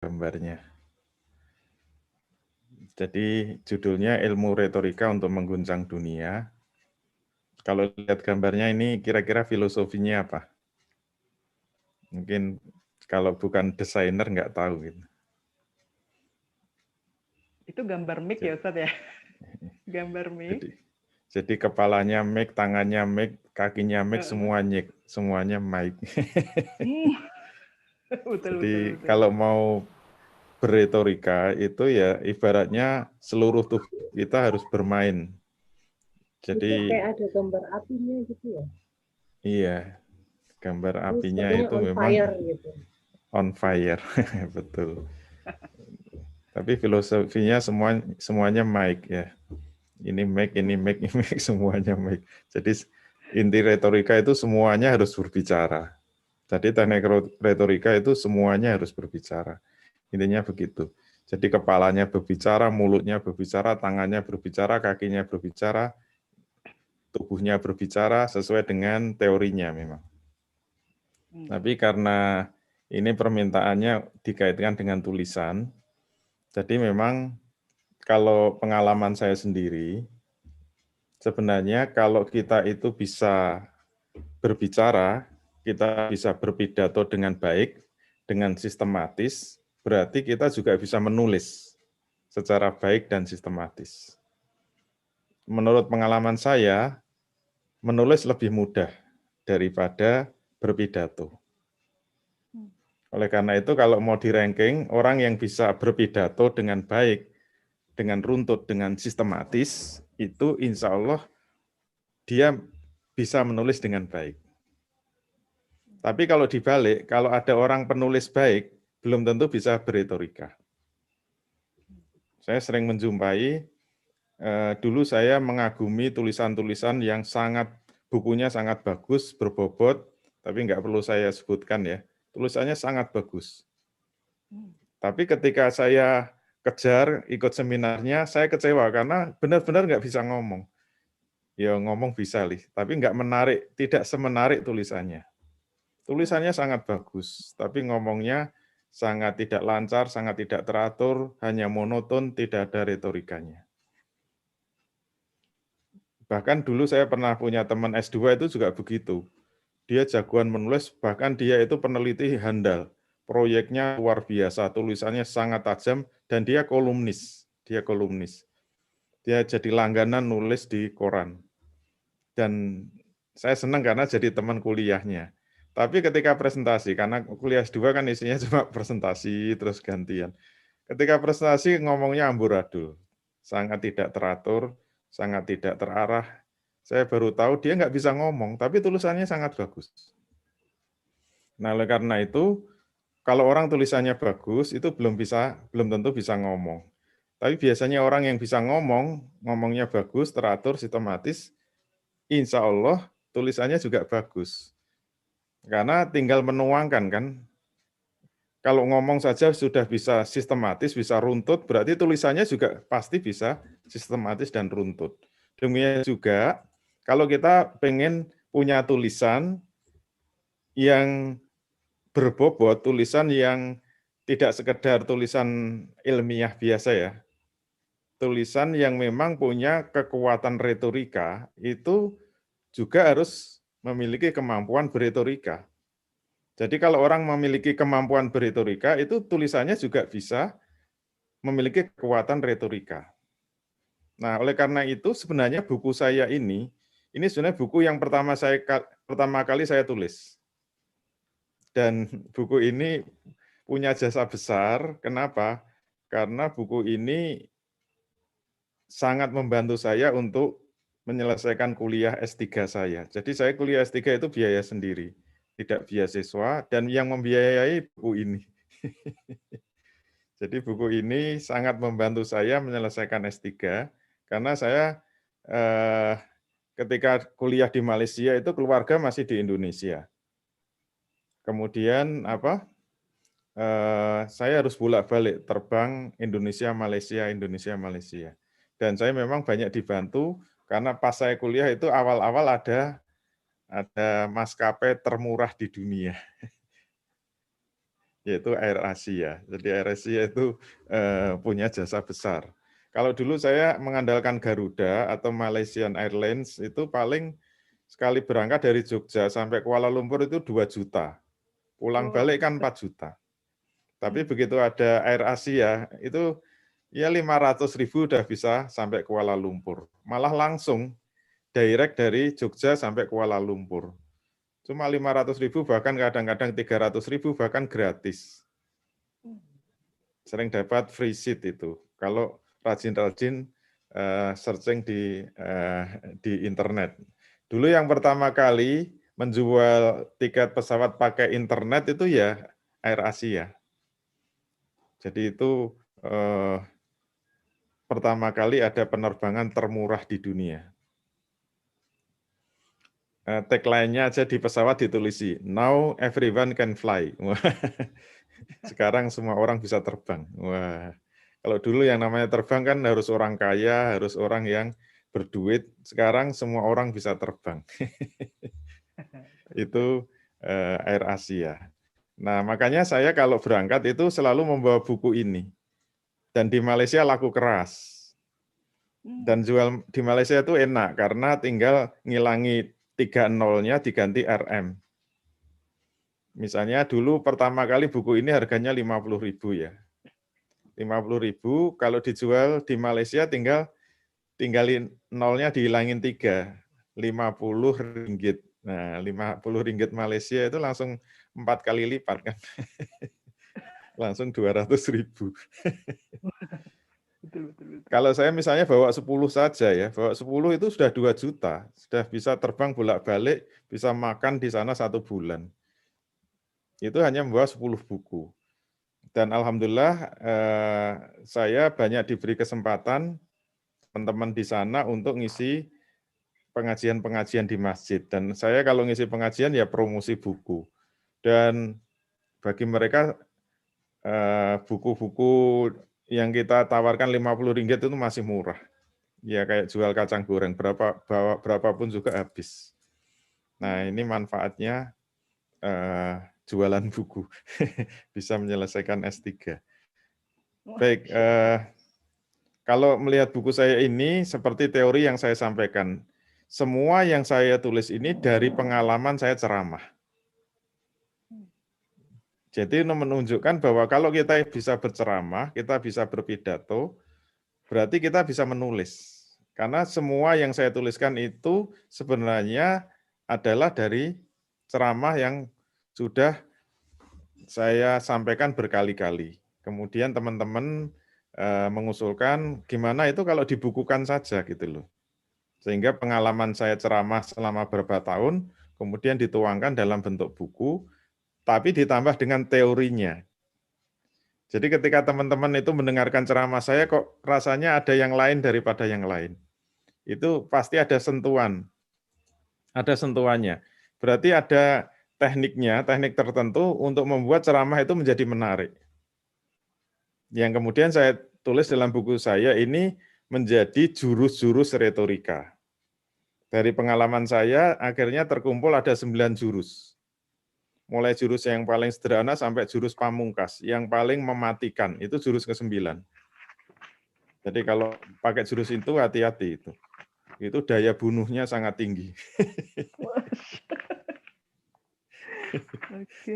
gambarnya. Jadi judulnya Ilmu Retorika untuk Mengguncang Dunia. Kalau lihat gambarnya ini kira-kira filosofinya apa? Mungkin kalau bukan desainer nggak tahu gitu. Itu gambar mic ya Ustadz ya? Gambar mic. Jadi kepalanya mic, tangannya mic, kakinya mic, semuanya mic. Jadi Betul. kalau mau berretorika itu ya ibaratnya seluruh tubuh kita harus bermain. Jadi Jadi kayak ada gambar apinya gitu ya? iya, gambar apinya itu on memang fire gitu. On fire, betul. Tapi filosofinya semuanya mic ya. Ini mic, ini semuanya mic. Jadi inti retorika itu semuanya harus berbicara. Jadi teknik retorika itu semuanya harus berbicara. Intinya begitu. Jadi kepalanya berbicara, mulutnya berbicara, tangannya berbicara, kakinya berbicara, tubuhnya berbicara sesuai dengan teorinya memang. Tapi karena ini permintaannya dikaitkan dengan tulisan, jadi memang kalau pengalaman saya sendiri, sebenarnya kalau kita itu bisa berbicara, kita bisa berpidato dengan baik, dengan sistematis, berarti kita juga bisa menulis secara baik dan sistematis. Menurut pengalaman saya, menulis lebih mudah daripada berpidato. Oleh karena itu, kalau mau di-ranking, orang yang bisa berpidato dengan baik, dengan runtut, dengan sistematis, itu insya Allah dia bisa menulis dengan baik. Tapi kalau dibalik, kalau ada orang penulis baik, belum tentu bisa berretorika. Saya sering menjumpai, dulu saya mengagumi tulisan-tulisan yang bukunya sangat bagus, berbobot, tapi nggak perlu saya sebutkan ya, tulisannya sangat bagus. Tapi ketika saya kejar, ikut seminarnya, saya kecewa karena benar-benar nggak bisa ngomong. Ya ngomong bisa, tapi nggak menarik, tidak semenarik tulisannya. Tulisannya sangat bagus, tapi ngomongnya sangat tidak lancar, sangat tidak teratur, hanya monoton, tidak ada retorikanya. Bahkan dulu saya pernah punya teman S2 itu juga begitu. Dia jagoan menulis, bahkan dia itu peneliti handal. Proyeknya luar biasa, tulisannya sangat tajam, dan dia kolumnis. Dia jadi langganan nulis di koran. Dan saya senang karena jadi teman kuliahnya. Tapi ketika presentasi, karena kuliah S2 kan isinya cuma presentasi, terus gantian. Ketika presentasi ngomongnya amburadul, sangat tidak teratur, sangat tidak terarah. Saya baru tahu dia nggak bisa ngomong, tapi tulisannya sangat bagus. Nah, oleh karena itu, kalau orang tulisannya bagus, itu belum tentu bisa ngomong. Tapi biasanya orang yang bisa ngomongnya bagus, teratur, sistematis, insya Allah tulisannya juga bagus. Karena tinggal menuangkan kan. Kalau ngomong saja sudah bisa sistematis, bisa runtut, berarti tulisannya juga pasti bisa sistematis dan runtut. Demikian juga kalau kita pengen punya tulisan yang berbobot, tulisan yang tidak sekedar tulisan ilmiah biasa ya, tulisan yang memang punya kekuatan retorika, itu juga harus memiliki kemampuan berretorika. Jadi kalau orang memiliki kemampuan berretorika, itu tulisannya juga bisa memiliki kekuatan retorika. Nah, oleh karena itu sebenarnya buku saya ini sebenarnya buku yang pertama kali saya tulis. Dan buku ini punya jasa besar, kenapa? Karena buku ini sangat membantu saya untuk menyelesaikan kuliah S3 saya. Jadi saya kuliah S3 itu biaya sendiri, tidak beasiswa, dan yang membiayai buku ini. Jadi buku ini sangat membantu saya menyelesaikan S3, karena saya ketika kuliah di Malaysia itu keluarga masih di Indonesia. Kemudian saya harus bolak-balik terbang Indonesia, Malaysia. Dan saya memang banyak dibantu, karena pas saya kuliah itu awal-awal ada maskapai termurah di dunia. yaitu Air Asia. Jadi Air Asia itu punya jasa besar. Kalau dulu saya mengandalkan Garuda atau Malaysian Airlines itu paling sekali berangkat dari Jogja sampai Kuala Lumpur itu 2 juta. Pulang balik kan 4 juta. Tapi begitu ada Air Asia itu ya 500.000 udah bisa sampai Kuala Lumpur. Malah langsung direct dari Jogja sampai Kuala Lumpur. Cuma 500.000 bahkan kadang-kadang 300.000 bahkan gratis. Sering dapat free seat itu. Kalau rajin-rajin searching di internet. Dulu yang pertama kali menjual tiket pesawat pakai internet itu ya Air Asia. Jadi itu pertama kali ada penerbangan termurah di dunia. Tagline-nya aja di pesawat ditulisi, now everyone can fly. Sekarang semua orang bisa terbang. Wah, kalau dulu yang namanya terbang kan harus orang kaya, harus orang yang berduit. Sekarang semua orang bisa terbang. Itu Air Asia. Nah, makanya saya kalau berangkat itu selalu membawa buku ini. Dan di Malaysia laku keras. Dan jual di Malaysia itu enak karena tinggal ngilangi 3 nolnya diganti RM. Misalnya dulu pertama kali buku ini harganya 50.000 ya. 50.000 kalau dijual di Malaysia tinggalin nolnya dihilangin 3, 50 ringgit. Nah, 50 ringgit Malaysia itu langsung 4 kali lipat kan. Langsung 200.000. Betul. Kalau saya misalnya bawa 10 saja ya, bawa 10 itu sudah 2 juta, sudah bisa terbang bolak-balik, bisa makan di sana 1 bulan. Itu hanya membawa 10 buku. Dan alhamdulillah saya banyak diberi kesempatan teman-teman di sana untuk ngisi pengajian-pengajian di masjid. Dan saya kalau ngisi pengajian ya promosi buku. Dan bagi mereka buku-buku yang kita tawarkan 50 ringgit itu masih murah. Ya kayak jual kacang goreng, berapapun juga habis. Nah ini manfaatnya jualan buku, bisa menyelesaikan S3. Baik, kalau melihat buku saya ini, seperti teori yang saya sampaikan, semua yang saya tulis ini dari pengalaman saya ceramah. Jadi menunjukkan bahwa kalau kita bisa berceramah, kita bisa berpidato, berarti kita bisa menulis. Karena semua yang saya tuliskan itu sebenarnya adalah dari ceramah yang sudah saya sampaikan berkali-kali. Kemudian teman-teman mengusulkan gimana itu kalau dibukukan saja gitu loh. Sehingga pengalaman saya ceramah selama beberapa tahun, kemudian dituangkan dalam bentuk buku, tapi ditambah dengan teorinya. Jadi ketika teman-teman itu mendengarkan ceramah saya kok rasanya ada yang lain daripada yang lain. Itu pasti ada sentuhan. Ada sentuhannya. Berarti ada tekniknya, teknik tertentu untuk membuat ceramah itu menjadi menarik. Yang kemudian saya tulis dalam buku saya ini menjadi jurus-jurus retorika. Dari pengalaman saya akhirnya terkumpul ada 9 jurus. Mulai jurus yang paling sederhana sampai jurus pamungkas, yang paling mematikan, itu jurus ke-9. Jadi kalau pakai jurus itu hati-hati itu. Itu daya bunuhnya sangat tinggi.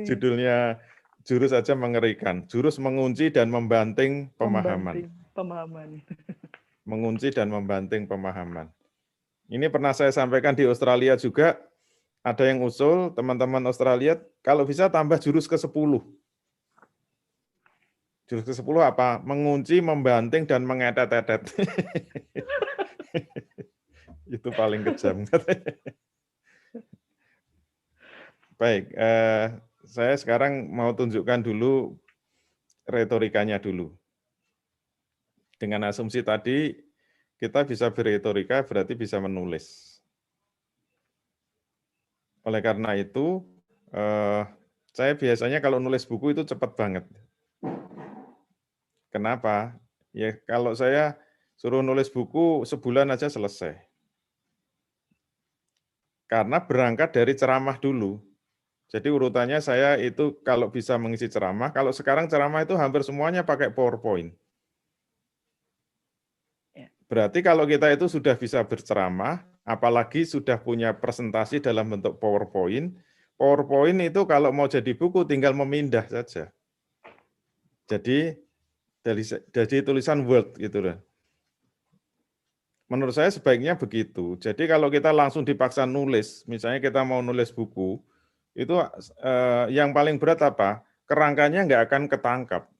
Judulnya jurus saja mengerikan. Jurus mengunci dan membanting pemahaman. Mengunci dan membanting pemahaman. Ini pernah saya sampaikan di Australia juga, ada yang usul, teman-teman Australia, kalau bisa tambah jurus ke-10. Jurus ke-10 apa? Mengunci, membanting, dan mengetet-etet. Itu paling kejam. Baik, saya sekarang mau tunjukkan dulu retorikanya dulu. Dengan asumsi tadi, kita bisa berretorika berarti bisa menulis. Oleh karena itu, saya biasanya kalau nulis buku itu cepat banget. Kenapa? Ya kalau saya suruh nulis buku sebulan aja selesai. Karena berangkat dari ceramah dulu. Jadi urutannya saya itu kalau bisa mengisi ceramah, kalau sekarang ceramah itu hampir semuanya pakai PowerPoint. Ya. Berarti kalau kita itu sudah bisa berceramah, apalagi sudah punya presentasi dalam bentuk PowerPoint, PowerPoint itu kalau mau jadi buku tinggal memindah saja. Jadi dari tulisan Word gitu loh. Menurut saya sebaiknya begitu. Jadi kalau kita langsung dipaksa nulis, misalnya kita mau nulis buku, itu yang paling berat apa? Kerangkanya nggak akan ketangkap.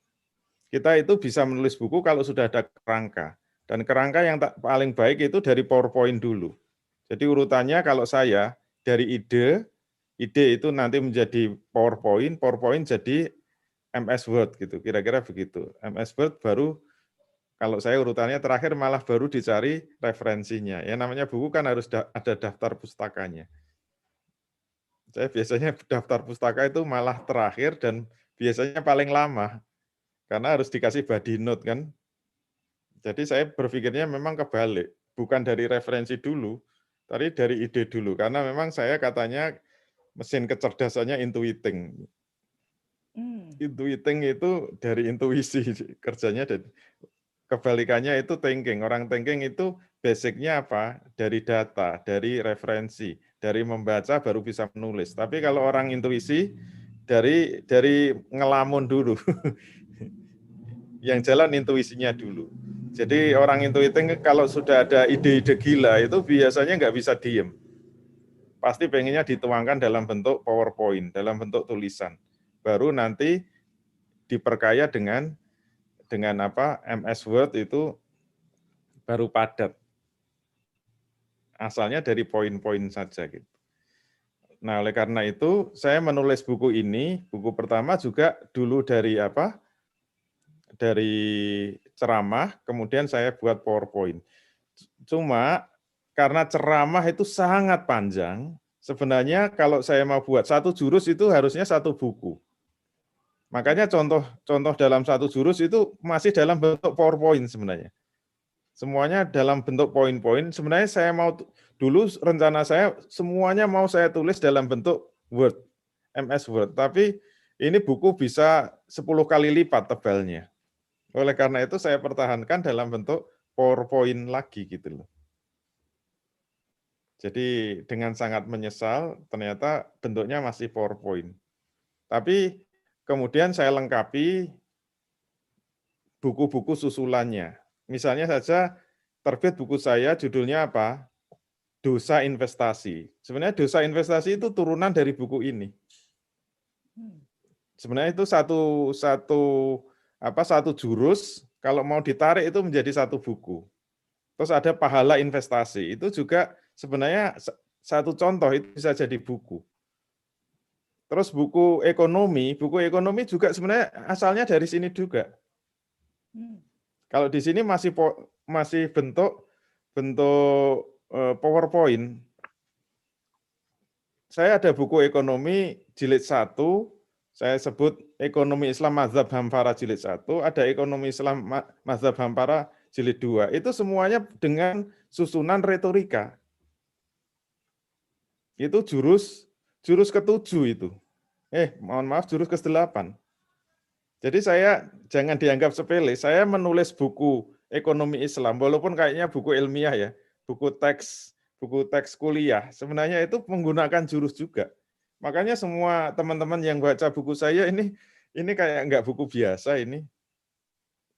Kita itu bisa menulis buku kalau sudah ada kerangka. Dan kerangka yang paling baik itu dari PowerPoint dulu. Jadi urutannya kalau saya dari ide itu nanti menjadi PowerPoint, PowerPoint jadi MS Word gitu, kira-kira begitu. MS Word baru kalau saya urutannya terakhir malah baru dicari referensinya. Ya namanya buku kan harus ada daftar pustakanya. Saya biasanya daftar pustaka itu malah terakhir dan biasanya paling lama. Karena harus dikasih body note kan. Jadi saya berpikirnya memang kebalik. Bukan dari referensi dulu, tapi dari ide dulu. Karena memang saya katanya mesin kecerdasannya intuiting. Intuiting itu dari intuisi kerjanya. Dan kebalikannya itu thinking. Orang thinking itu basicnya apa? Dari data, dari referensi, dari membaca baru bisa menulis. Tapi kalau orang intuisi dari ngelamun dulu. Yang jalan intuisinya dulu. Jadi orang intuiting kalau sudah ada ide-ide gila itu biasanya nggak bisa diem. Pasti pengennya dituangkan dalam bentuk PowerPoint, dalam bentuk tulisan. Baru nanti diperkaya dengan apa MS Word itu baru padat. Asalnya dari poin-poin saja gitu. Nah, oleh karena itu saya menulis buku ini, buku pertama juga dulu dari apa? Dari ceramah, kemudian saya buat PowerPoint. Cuma karena ceramah itu sangat panjang, sebenarnya kalau saya mau buat satu jurus itu harusnya satu buku. Makanya contoh dalam satu jurus itu masih dalam bentuk PowerPoint sebenarnya. Semuanya dalam bentuk poin-poin. Sebenarnya saya mau dulu rencana saya semuanya mau saya tulis dalam bentuk Word, MS Word. Tapi ini buku bisa 10 kali lipat tebalnya. Oleh karena itu saya pertahankan dalam bentuk PowerPoint lagi gitu loh. Jadi dengan sangat menyesal ternyata bentuknya masih PowerPoint. Tapi kemudian saya lengkapi buku-buku susulannya. Misalnya saja terbit buku saya judulnya apa? Dosa investasi. Sebenarnya dosa investasi itu turunan dari buku ini. Sebenarnya itu satu jurus, kalau mau ditarik itu menjadi satu buku. Terus ada pahala investasi, itu juga sebenarnya satu contoh itu bisa jadi buku. Terus buku ekonomi juga sebenarnya asalnya dari sini juga. Kalau di sini masih bentuk PowerPoint. Saya ada buku ekonomi jilid 1, saya sebut ekonomi Islam Mazhab Hampara jilid 1, ada ekonomi Islam Mazhab Hampara jilid 2. Itu semuanya dengan susunan retorika. Itu jurus ke-7 itu. Mohon maaf, jurus ke-8. Jadi saya jangan dianggap sepele, saya menulis buku ekonomi Islam, walaupun kayaknya buku ilmiah ya, buku teks kuliah, sebenarnya itu menggunakan jurus juga. Makanya semua teman-teman yang baca buku saya ini kayak nggak buku biasa ini.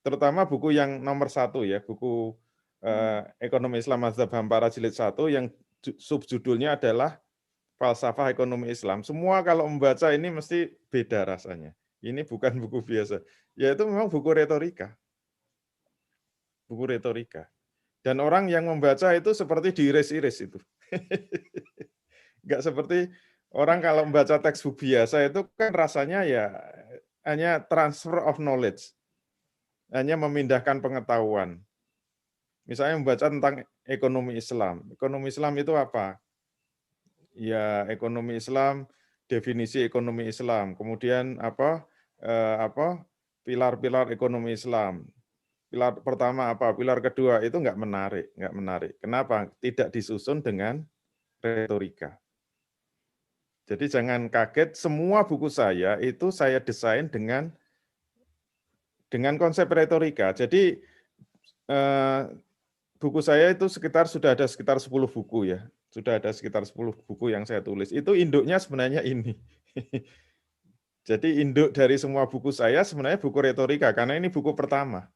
Terutama buku yang nomor 1 ya, buku ekonomi Islam Mazhab Hampara jilid 1 yang subjudulnya adalah Falsafah Ekonomi Islam. Semua kalau membaca ini mesti beda rasanya. Ini bukan buku biasa. Ya itu memang buku retorika. Buku retorika. Dan orang yang membaca itu seperti diiris-iris itu. Enggak seperti orang kalau membaca teks buku biasa itu kan rasanya ya hanya transfer of knowledge. Hanya memindahkan pengetahuan. Misalnya membaca tentang ekonomi Islam. Ekonomi Islam itu apa? Ya, ekonomi Islam, definisi ekonomi Islam. Kemudian pilar-pilar ekonomi Islam. Pilar pertama apa? Pilar kedua itu nggak menarik. Kenapa? Tidak disusun dengan retorika. Jadi jangan kaget, semua buku saya itu saya desain dengan konsep retorika. Jadi buku saya itu sudah ada sekitar 10 buku ya. Sudah ada sekitar 10 buku yang saya tulis. Itu induknya sebenarnya ini. Jadi induk dari semua buku saya sebenarnya buku retorika, karena ini buku pertama.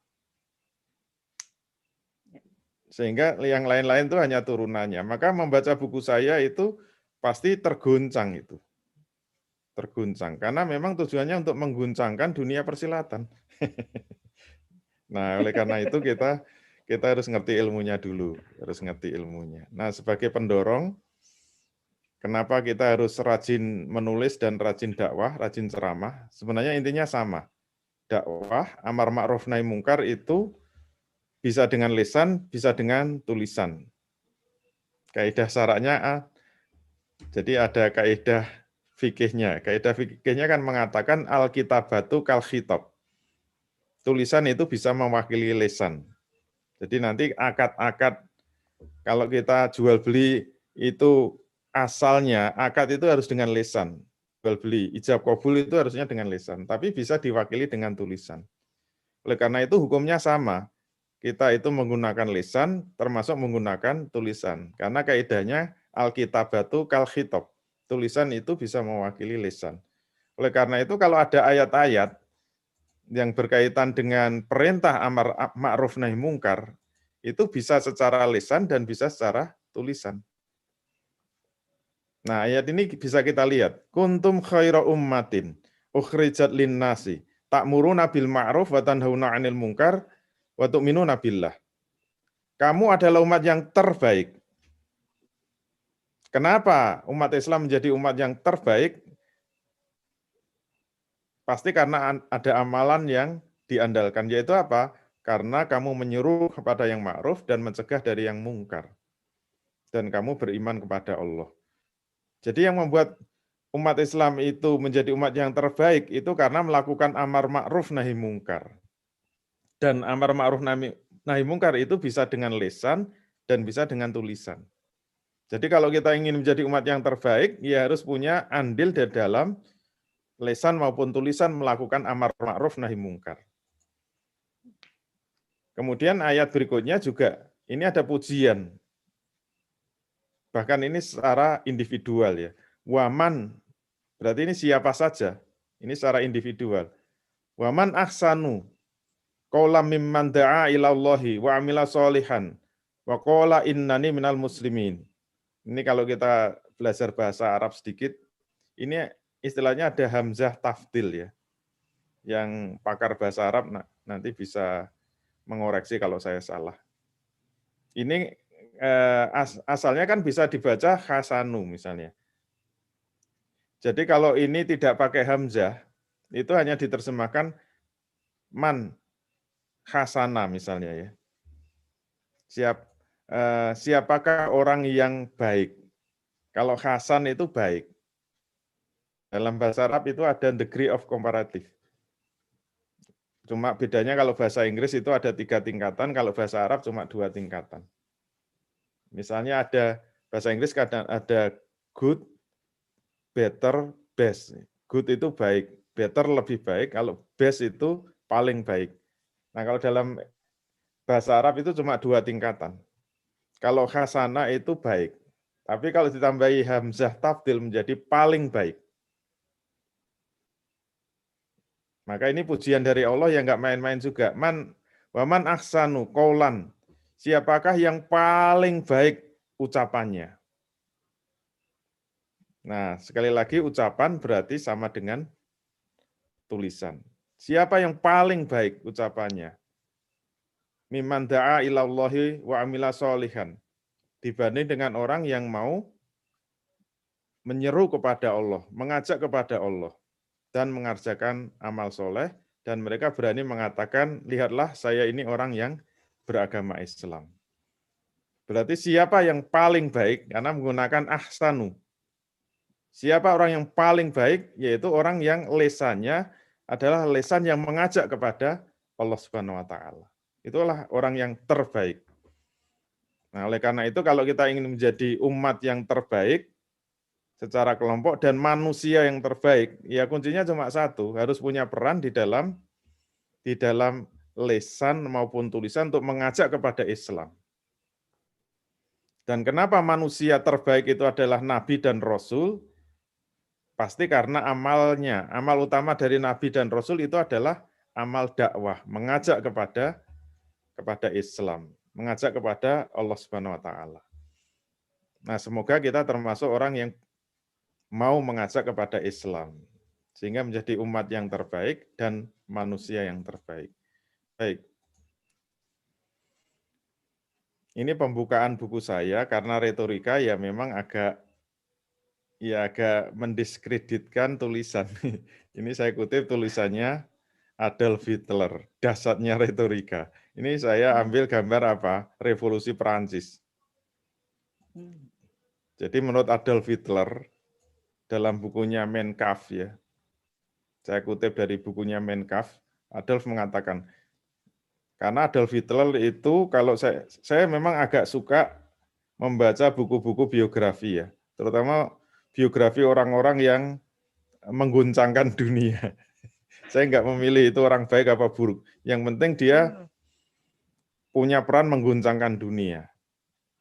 Sehingga yang lain-lain itu hanya turunannya. Maka membaca buku saya itu pasti terguncang itu. Terguncang. Karena memang tujuannya untuk mengguncangkan dunia persilatan. Nah, oleh karena itu kita harus ngerti ilmunya dulu. Harus ngerti ilmunya. Nah, sebagai pendorong, kenapa kita harus rajin menulis dan rajin dakwah, rajin ceramah? Sebenarnya intinya sama. Dakwah, amar ma'ruf nahi mungkar itu bisa dengan lisan, bisa dengan tulisan. Kaidah syaraknya, jadi ada kaidah fikihnya. Kaidah fikihnya kan mengatakan al-kitabatu kal khitab. Tulisan itu bisa mewakili lisan. Jadi nanti akad-akad, kalau kita jual beli itu asalnya, akad itu harus dengan lisan. Jual beli, ijab kabul itu harusnya dengan lisan, tapi bisa diwakili dengan tulisan. Oleh karena itu hukumnya sama. Kita itu menggunakan lisan, termasuk menggunakan tulisan. Karena kaidahnya al-kitabatu kal khitab. Tulisan itu bisa mewakili lisan. Oleh karena itu kalau ada ayat-ayat yang berkaitan dengan perintah amar ma'ruf nahi mungkar, itu bisa secara lisan dan bisa secara tulisan. Nah, ayat ini bisa kita lihat. Kuntum khaira ummatin ukhrijat linnasi ta'muruna bil ma'ruf wa tanhauna 'anil munkar wa tu'minuna billah. Kamu adalah umat yang terbaik. Kenapa umat Islam menjadi umat yang terbaik? Pasti karena ada amalan yang diandalkan, yaitu apa? Karena kamu menyuruh kepada yang ma'ruf dan mencegah dari yang mungkar. Dan kamu beriman kepada Allah. Jadi yang membuat umat Islam itu menjadi umat yang terbaik itu karena melakukan amar ma'ruf nahi mungkar. Dan amar ma'ruf nahi mungkar itu bisa dengan lisan dan bisa dengan tulisan. Jadi kalau kita ingin menjadi umat yang terbaik, ya harus punya andil di dalam lisan maupun tulisan melakukan amar ma'ruf nahi mungkar. Kemudian ayat berikutnya juga, ini ada pujian. Bahkan ini secara individual ya. Waman, berarti ini siapa saja. Ini secara individual. Waman ahsanu qawla mimman da'a ilallahi wa amila sholihan wa qala innani minal muslimin. Ini kalau kita belajar bahasa Arab sedikit, ini istilahnya ada hamzah tafdil ya. Yang pakar bahasa Arab nanti bisa mengoreksi kalau saya salah. Ini asalnya kan bisa dibaca hasanu misalnya. Jadi kalau ini tidak pakai hamzah, itu hanya diterjemahkan man hasana misalnya ya. Siapakah orang yang baik? Kalau hasan itu baik. Dalam bahasa Arab itu ada degree of comparative. Cuma bedanya kalau bahasa Inggris itu ada 3 tingkatan, kalau bahasa Arab cuma 2 tingkatan. Misalnya ada bahasa Inggris kadang ada good, better, best. Good itu baik, better lebih baik, kalau best itu paling baik. Nah, kalau dalam bahasa Arab itu cuma 2 tingkatan. Kalau hasana itu baik. Tapi kalau ditambahi hamzah tafdil menjadi paling baik. Maka ini pujian dari Allah yang enggak main-main juga. Waman ahsanu qaulan. Siapakah yang paling baik ucapannya? Nah, sekali lagi ucapan berarti sama dengan tulisan. Siapa yang paling baik ucapannya? Mimman da'a ilallahi wa amila sholihan. Dibanding dengan orang yang mau menyeru kepada Allah, mengajak kepada Allah, dan mengerjakan amal soleh, dan mereka berani mengatakan, lihatlah saya ini orang yang beragama Islam. Berarti siapa yang paling baik? Karena menggunakan ahsanu. Siapa orang yang paling baik? Yaitu orang yang lesannya adalah lesan yang mengajak kepada Allah Subhanahu wa Ta'ala. Itulah orang yang terbaik. Nah, oleh karena itu kalau kita ingin menjadi umat yang terbaik, secara kelompok dan manusia yang terbaik. Ya kuncinya cuma satu, harus punya peran di dalam lisan maupun tulisan untuk mengajak kepada Islam. Dan kenapa manusia terbaik itu adalah nabi dan rasul? Pasti karena amalnya. Amal utama dari nabi dan rasul itu adalah amal dakwah, mengajak kepada Islam, mengajak kepada Allah Subhanahu wa taala. Nah, semoga kita termasuk orang yang mau mengajak kepada Islam sehingga menjadi umat yang terbaik dan manusia yang terbaik. Baik. Ini pembukaan buku saya karena retorika ya memang agak mendiskreditkan tulisan. Ini saya kutip tulisannya Adolf Hitler, dasarnya retorika. Ini saya ambil gambar apa? Revolusi Perancis. Jadi menurut Adolf Hitler, dalam bukunya Mein Kampf ya, saya kutip dari bukunya Mein Kampf, Adolf mengatakan, karena Adolf Hitler itu kalau saya memang agak suka membaca buku-buku biografi ya, terutama biografi orang-orang yang mengguncangkan dunia. Saya nggak memilih itu orang baik apa buruk. Yang penting dia punya peran mengguncangkan dunia.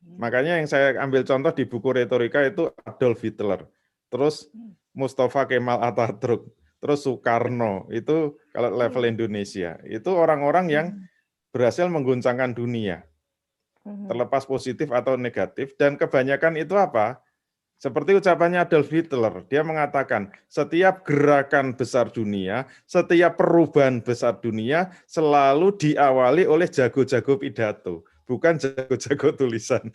Makanya yang saya ambil contoh di buku retorika itu Adolf Hitler, terus Mustafa Kemal Atatürk, terus Soekarno, itu kalau level Indonesia, itu orang-orang yang berhasil mengguncangkan dunia, terlepas positif atau negatif, dan kebanyakan itu apa? Seperti ucapannya Adolf Hitler, dia mengatakan, setiap gerakan besar dunia, setiap perubahan besar dunia, selalu diawali oleh jago-jago pidato. Bukan jago-jago tulisan.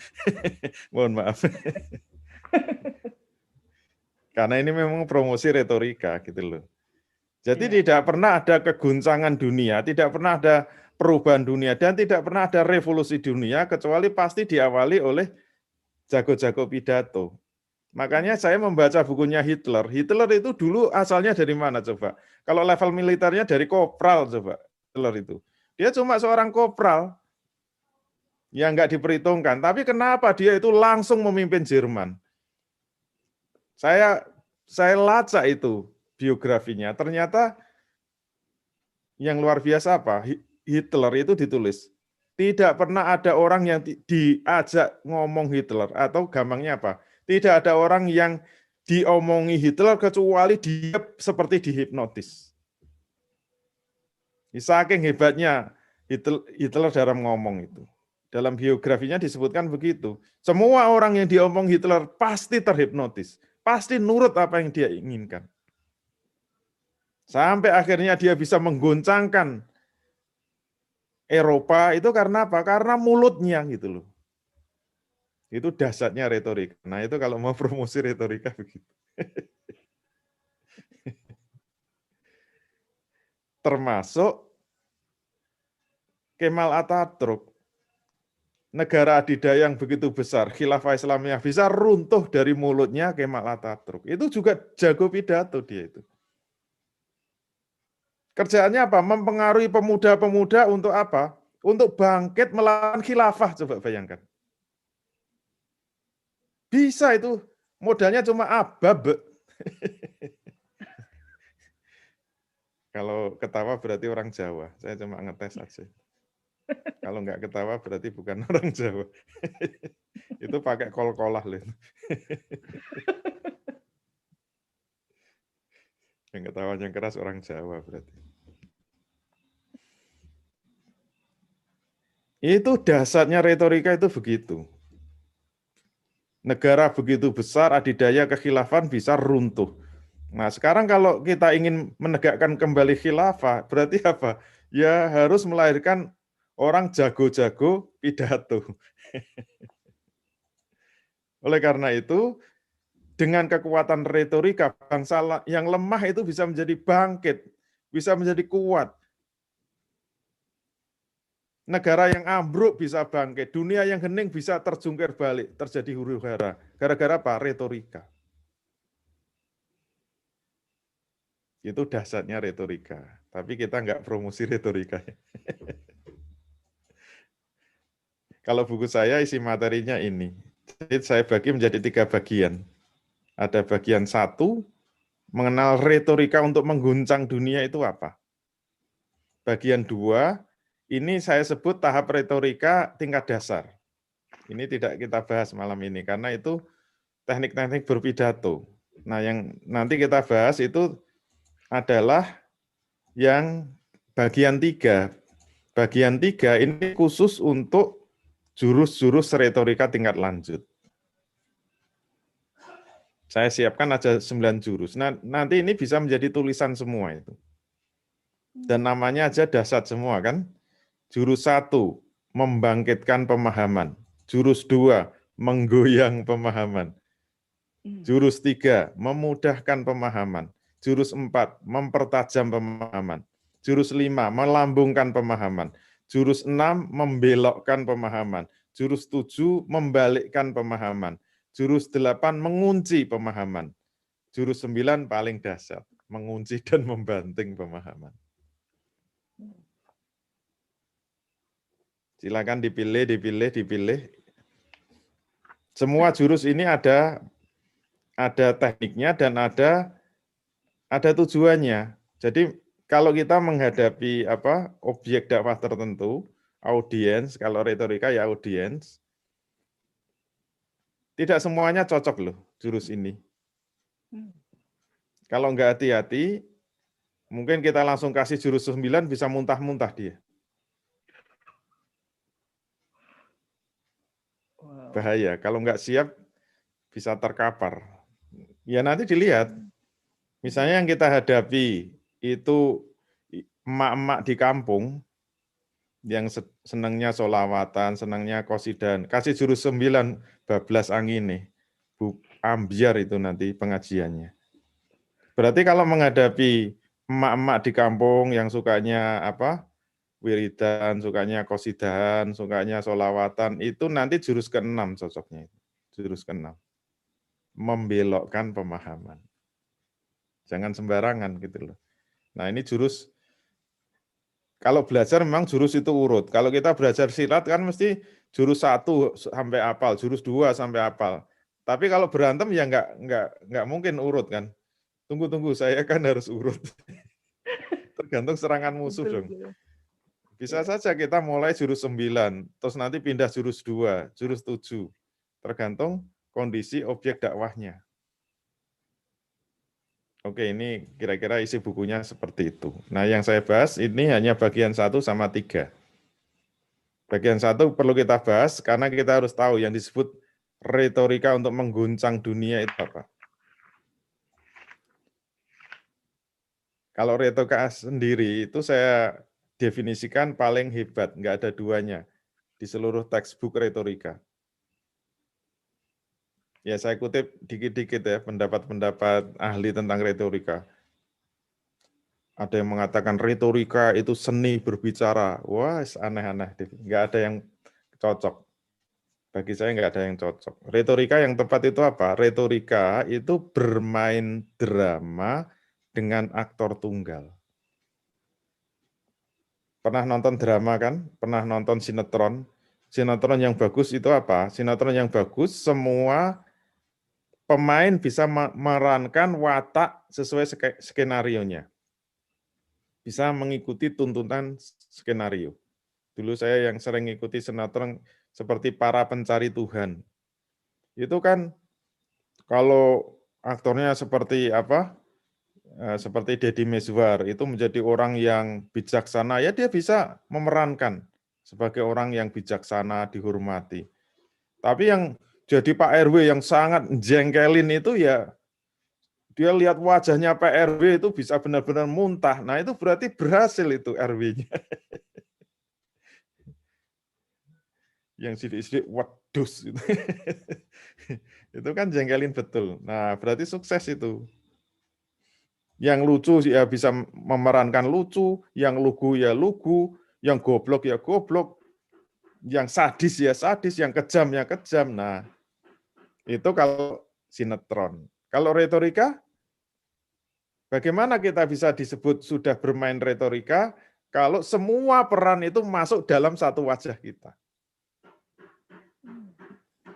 Mohon maaf. Karena ini memang promosi retorika gitu loh. Jadi tidak pernah ada keguncangan dunia, tidak pernah ada perubahan dunia, dan tidak pernah ada revolusi dunia, kecuali pasti diawali oleh jago-jago pidato. Makanya saya membaca bukunya Hitler. Hitler itu dulu asalnya dari mana coba? Kalau level militernya dari kopral coba. Hitler itu. Dia cuma seorang kopral. Yang nggak diperhitungkan. Tapi kenapa dia itu langsung memimpin Jerman? Saya lacak itu biografinya. Ternyata yang luar biasa apa? Hitler itu ditulis. Tidak pernah ada orang yang diajak ngomong Hitler. Atau gampangnya apa? Tidak ada orang yang diomongi Hitler kecuali dia seperti dihipnotis. Saking hebatnya Hitler dalam ngomong itu. Dalam biografinya disebutkan begitu. Semua orang yang diomong Hitler pasti terhipnotis. Pasti nurut apa yang dia inginkan. Sampai akhirnya dia bisa menggoncangkan Eropa itu karena apa? Karena mulutnya gitu loh. Itu dasarnya retorika. Nah itu kalau mau promosi retorika begitu. Termasuk Kemal Atatürk. Negara adidaya yang begitu besar, khilafah Islamiyah bisa runtuh dari mulutnya Kemal Atatürk. Itu juga jago pidato dia itu. Kerjaannya apa? Mempengaruhi pemuda-pemuda untuk apa? Untuk bangkit melawan khilafah, coba bayangkan. Bisa itu, modalnya cuma abab. Kalau ketawa berarti orang Jawa, saya cuma ngetes aja. Kalau nggak ketawa berarti bukan orang Jawa. Itu pakai kol-kolah loh. Yang ketawanya keras orang Jawa berarti. Itu dasarnya retorika itu begitu. Negara begitu besar, adidaya kekhilafan bisa runtuh. Nah sekarang kalau kita ingin menegakkan kembali khilafah, berarti apa? Ya harus melahirkan orang jago-jago pidato. Oleh karena itu, dengan kekuatan retorika, bangsa yang lemah itu bisa menjadi bangkit, bisa menjadi kuat. Negara yang ambruk bisa bangkit, dunia yang hening bisa terjungkir balik, terjadi huru-hara. Gara-gara apa? Retorika. Itu dasarnya retorika. Tapi kita nggak promosi retorika. Kalau buku saya isi materinya ini. Jadi saya bagi menjadi 3 bagian. Ada bagian 1, mengenal retorika untuk mengguncang dunia itu apa. Bagian 2, ini saya sebut tahap retorika tingkat dasar. Ini tidak kita bahas malam ini, karena itu teknik-teknik berpidato. Nah, yang nanti kita bahas itu adalah yang bagian 3. Bagian 3 ini khusus untuk jurus-jurus retorika tingkat lanjut. Saya siapkan aja 9 jurus. Nah, nanti ini bisa menjadi tulisan semua itu. Dan namanya aja dahsyat semua kan. Jurus 1, membangkitkan pemahaman. Jurus 2, menggoyang pemahaman. Jurus 3, memudahkan pemahaman. Jurus 4, mempertajam pemahaman. Jurus 5, melambungkan pemahaman. Jurus 6, membelokkan pemahaman. Jurus 7, membalikkan pemahaman. Jurus 8, mengunci pemahaman. Jurus 9, paling dahsyat, mengunci dan membanting pemahaman. Silakan dipilih. Semua jurus ini ada tekniknya dan ada tujuannya. Jadi kalau kita menghadapi objek dakwah tertentu, audiens, kalau retorika ya audiens, tidak semuanya cocok loh jurus ini. Kalau nggak hati-hati, mungkin kita langsung kasih jurus 9 bisa muntah-muntah dia. Bahaya, kalau nggak siap bisa terkapar. Ya nanti dilihat, misalnya yang kita hadapi itu emak-emak di kampung, yang senangnya sholawatan, senangnya qasidan, kasih jurus 9, bablas angin nih, ambiar itu nanti pengajiannya. Berarti kalau menghadapi emak-emak di kampung yang sukanya wiridan, sukanya qasidan, sukanya sholawatan, itu nanti jurus ke-6 cocoknya. Jurus ke-6. Membelokkan pemahaman. Jangan sembarangan gitu loh. Nah ini jurus, kalau belajar memang jurus itu urut. Kalau kita belajar silat kan mesti jurus 1 sampai hafal, jurus 2 sampai hafal. Tapi kalau berantem ya nggak mungkin urut kan. Tunggu, saya kan harus urut. Tergantung serangan musuh dong. Bisa saja kita mulai jurus 9, terus nanti pindah jurus 2, jurus 7. Tergantung kondisi objek dakwahnya. Oke, ini kira-kira isi bukunya seperti itu. Nah, yang saya bahas ini hanya bagian 1 sama 3. Bagian 1 perlu kita bahas karena kita harus tahu yang disebut retorika untuk mengguncang dunia itu apa. Kalau retorika sendiri itu saya definisikan paling hebat, nggak ada duanya di seluruh textbook retorika. Ya saya kutip dikit-dikit ya pendapat-pendapat ahli tentang retorika. Ada yang mengatakan retorika itu seni berbicara. Wah, aneh-aneh. Nggak ada yang cocok. Bagi saya nggak ada yang cocok. Retorika yang tepat itu apa? Retorika itu bermain drama dengan aktor tunggal. Pernah nonton drama kan? Pernah nonton sinetron? Sinetron yang bagus itu apa? Sinetron yang bagus semua pemain bisa memerankan watak sesuai skenarionya. Bisa mengikuti tuntutan skenario. Dulu saya yang sering ikuti sinetron seperti Para Pencari Tuhan. Itu kan kalau aktornya seperti seperti Deddy Mizwar itu menjadi orang yang bijaksana, ya dia bisa memerankan sebagai orang yang bijaksana, dihormati. Tapi yang jadi Pak RW yang sangat jengkelin itu ya dia lihat wajahnya Pak RW itu bisa benar-benar muntah. Nah itu berarti berhasil itu RW-nya. Yang sidik-sidik wedus itu. Itu kan jengkelin betul. Nah berarti sukses itu. Yang lucu ya bisa memerankan lucu, yang lugu ya lugu, yang goblok ya goblok, yang sadis ya sadis, yang kejam ya kejam. Nah, itu kalau sinetron. Kalau retorika, bagaimana kita bisa disebut sudah bermain retorika kalau semua peran itu masuk dalam satu wajah kita?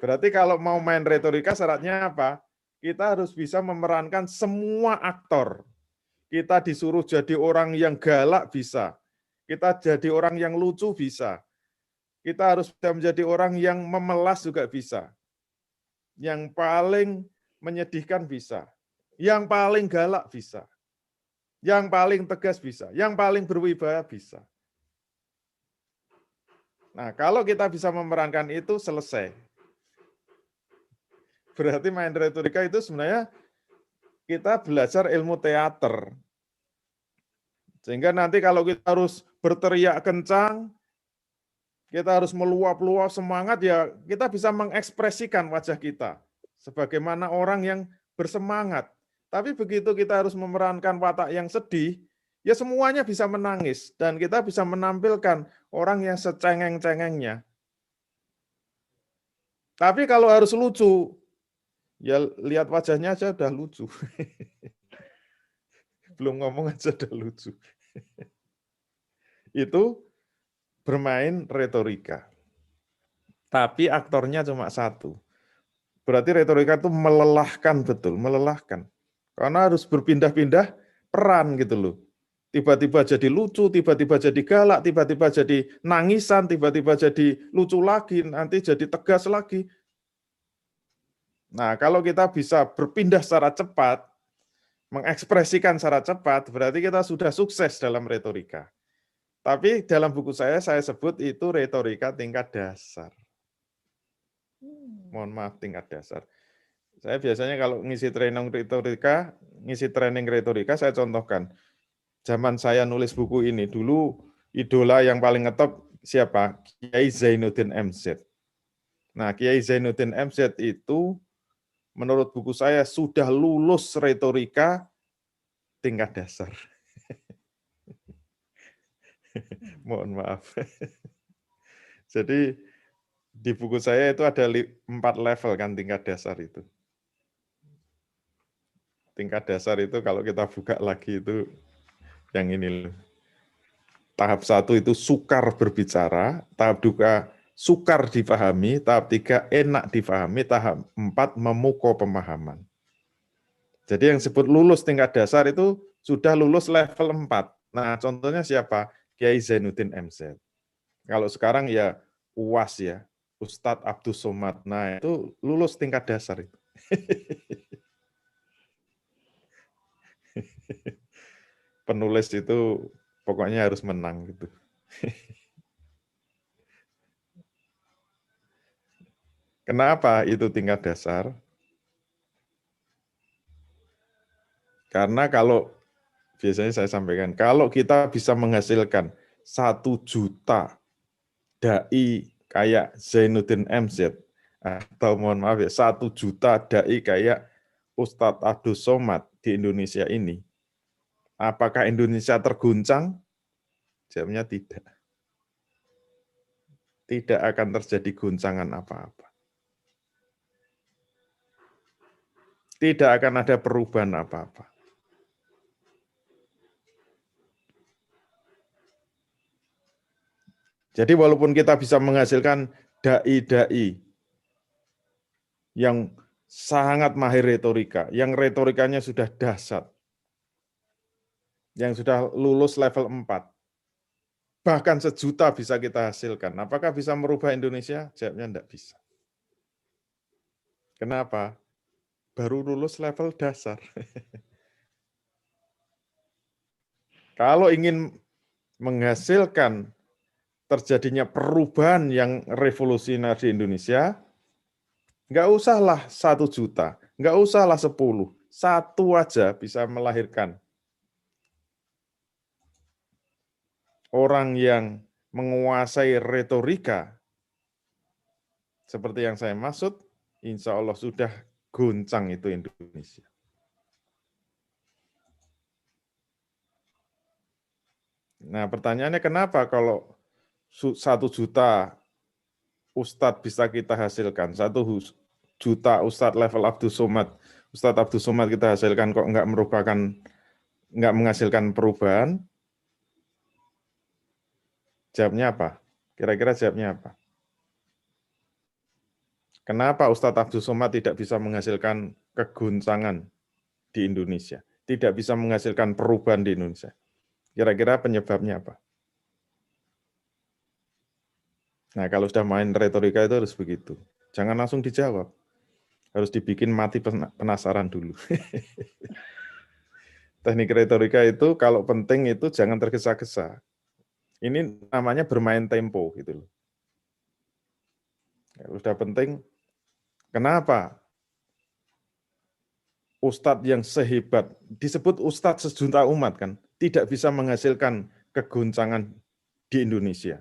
Berarti kalau mau main retorika syaratnya apa? Kita harus bisa memerankan semua aktor. Kita disuruh jadi orang yang galak bisa. Kita jadi orang yang lucu bisa. Kita harus bisa menjadi orang yang memelas juga bisa. Yang paling menyedihkan bisa. Yang paling galak bisa. Yang paling tegas bisa. Yang paling berwibawa bisa. Nah, kalau kita bisa memerankan itu, selesai. Berarti main retorika itu sebenarnya kita belajar ilmu teater. Sehingga nanti kalau kita harus berteriak kencang, kita harus meluap-luap semangat, ya kita bisa mengekspresikan wajah kita sebagaimana orang yang bersemangat. Tapi begitu kita harus memerankan watak yang sedih, ya semuanya bisa menangis dan kita bisa menampilkan orang yang secengeng-cengengnya. Tapi kalau harus lucu, ya lihat wajahnya aja udah lucu. Belum ngomong aja udah lucu. Itu bermain retorika. Tapi aktornya cuma satu. Berarti retorika itu melelahkan betul, melelahkan. Karena harus berpindah-pindah peran gitu loh. Tiba-tiba jadi lucu, tiba-tiba jadi galak, tiba-tiba jadi nangisan, tiba-tiba jadi lucu lagi, nanti jadi tegas lagi. Nah, kalau kita bisa berpindah secara cepat, mengekspresikan secara cepat, berarti kita sudah sukses dalam retorika. Tapi dalam buku saya sebut itu retorika tingkat dasar. Mohon maaf, tingkat dasar. Saya biasanya kalau ngisi training retorika, saya contohkan. Zaman saya nulis buku ini, dulu idola yang paling ngetop siapa? Kiai Zainuddin MZ. Nah, Kiai Zainuddin MZ itu menurut buku saya sudah lulus retorika tingkat dasar. Mohon maaf. Jadi di buku saya itu ada 4 level kan tingkat dasar itu. Tingkat dasar itu kalau kita buka lagi itu yang ini loh. Tahap 1 itu sukar berbicara, tahap 2 sukar dipahami, tahap 3 enak dipahami, tahap 4 memukau pemahaman. Jadi yang disebut lulus tingkat dasar itu sudah lulus level 4. Nah, contohnya siapa? Kiai Zainuddin MZ. Kalau sekarang ya UAS ya, Ustadz Abdus Somad. Nah, itu lulus tingkat dasar itu. Penulis itu pokoknya harus menang gitu. Kenapa itu tingkat dasar? Karena kalau biasanya saya sampaikan, kalau kita bisa menghasilkan 1 juta dai kayak Zainuddin MZ, atau mohon maaf ya, 1 juta dai kayak Ustadz Abdus Somad di Indonesia ini, apakah Indonesia terguncang? Jawabnya tidak. Tidak akan terjadi guncangan apa-apa. Tidak akan ada perubahan apa-apa. Jadi walaupun kita bisa menghasilkan dai-dai yang sangat mahir retorika, yang retorikanya sudah dahsyat, yang sudah lulus level 4, bahkan 1 juta bisa kita hasilkan. Apakah bisa merubah Indonesia? Jawabnya enggak bisa. Kenapa? Baru lulus level dasar. Kalau ingin menghasilkan terjadinya perubahan yang revolusioner di Indonesia, nggak usahlah 1 juta, nggak usahlah 10, 1 aja bisa melahirkan orang yang menguasai retorika seperti yang saya maksud, insya Allah sudah goncang itu Indonesia. Nah, pertanyaannya kenapa kalau 1 juta Ustadz bisa kita hasilkan, 1 juta Ustadz level Abdus Somad, Ustadz Abdus Somad kita hasilkan kok nggak menghasilkan perubahan? Jawabnya apa? Kira-kira jawabnya apa? Kenapa Ustadz Abdus Somad tidak bisa menghasilkan keguncangan di Indonesia, tidak bisa menghasilkan perubahan di Indonesia. Kira-kira penyebabnya apa? Nah, kalau sudah main retorika itu harus begitu. Jangan langsung dijawab. Harus dibikin mati penasaran dulu. Teknik retorika itu kalau penting itu jangan tergesa-gesa. Ini namanya bermain tempo gitu loh. Kalau sudah penting, kenapa Ustadz yang sehebat, disebut Ustadz sejuta umat kan, tidak bisa menghasilkan keguncangan di Indonesia.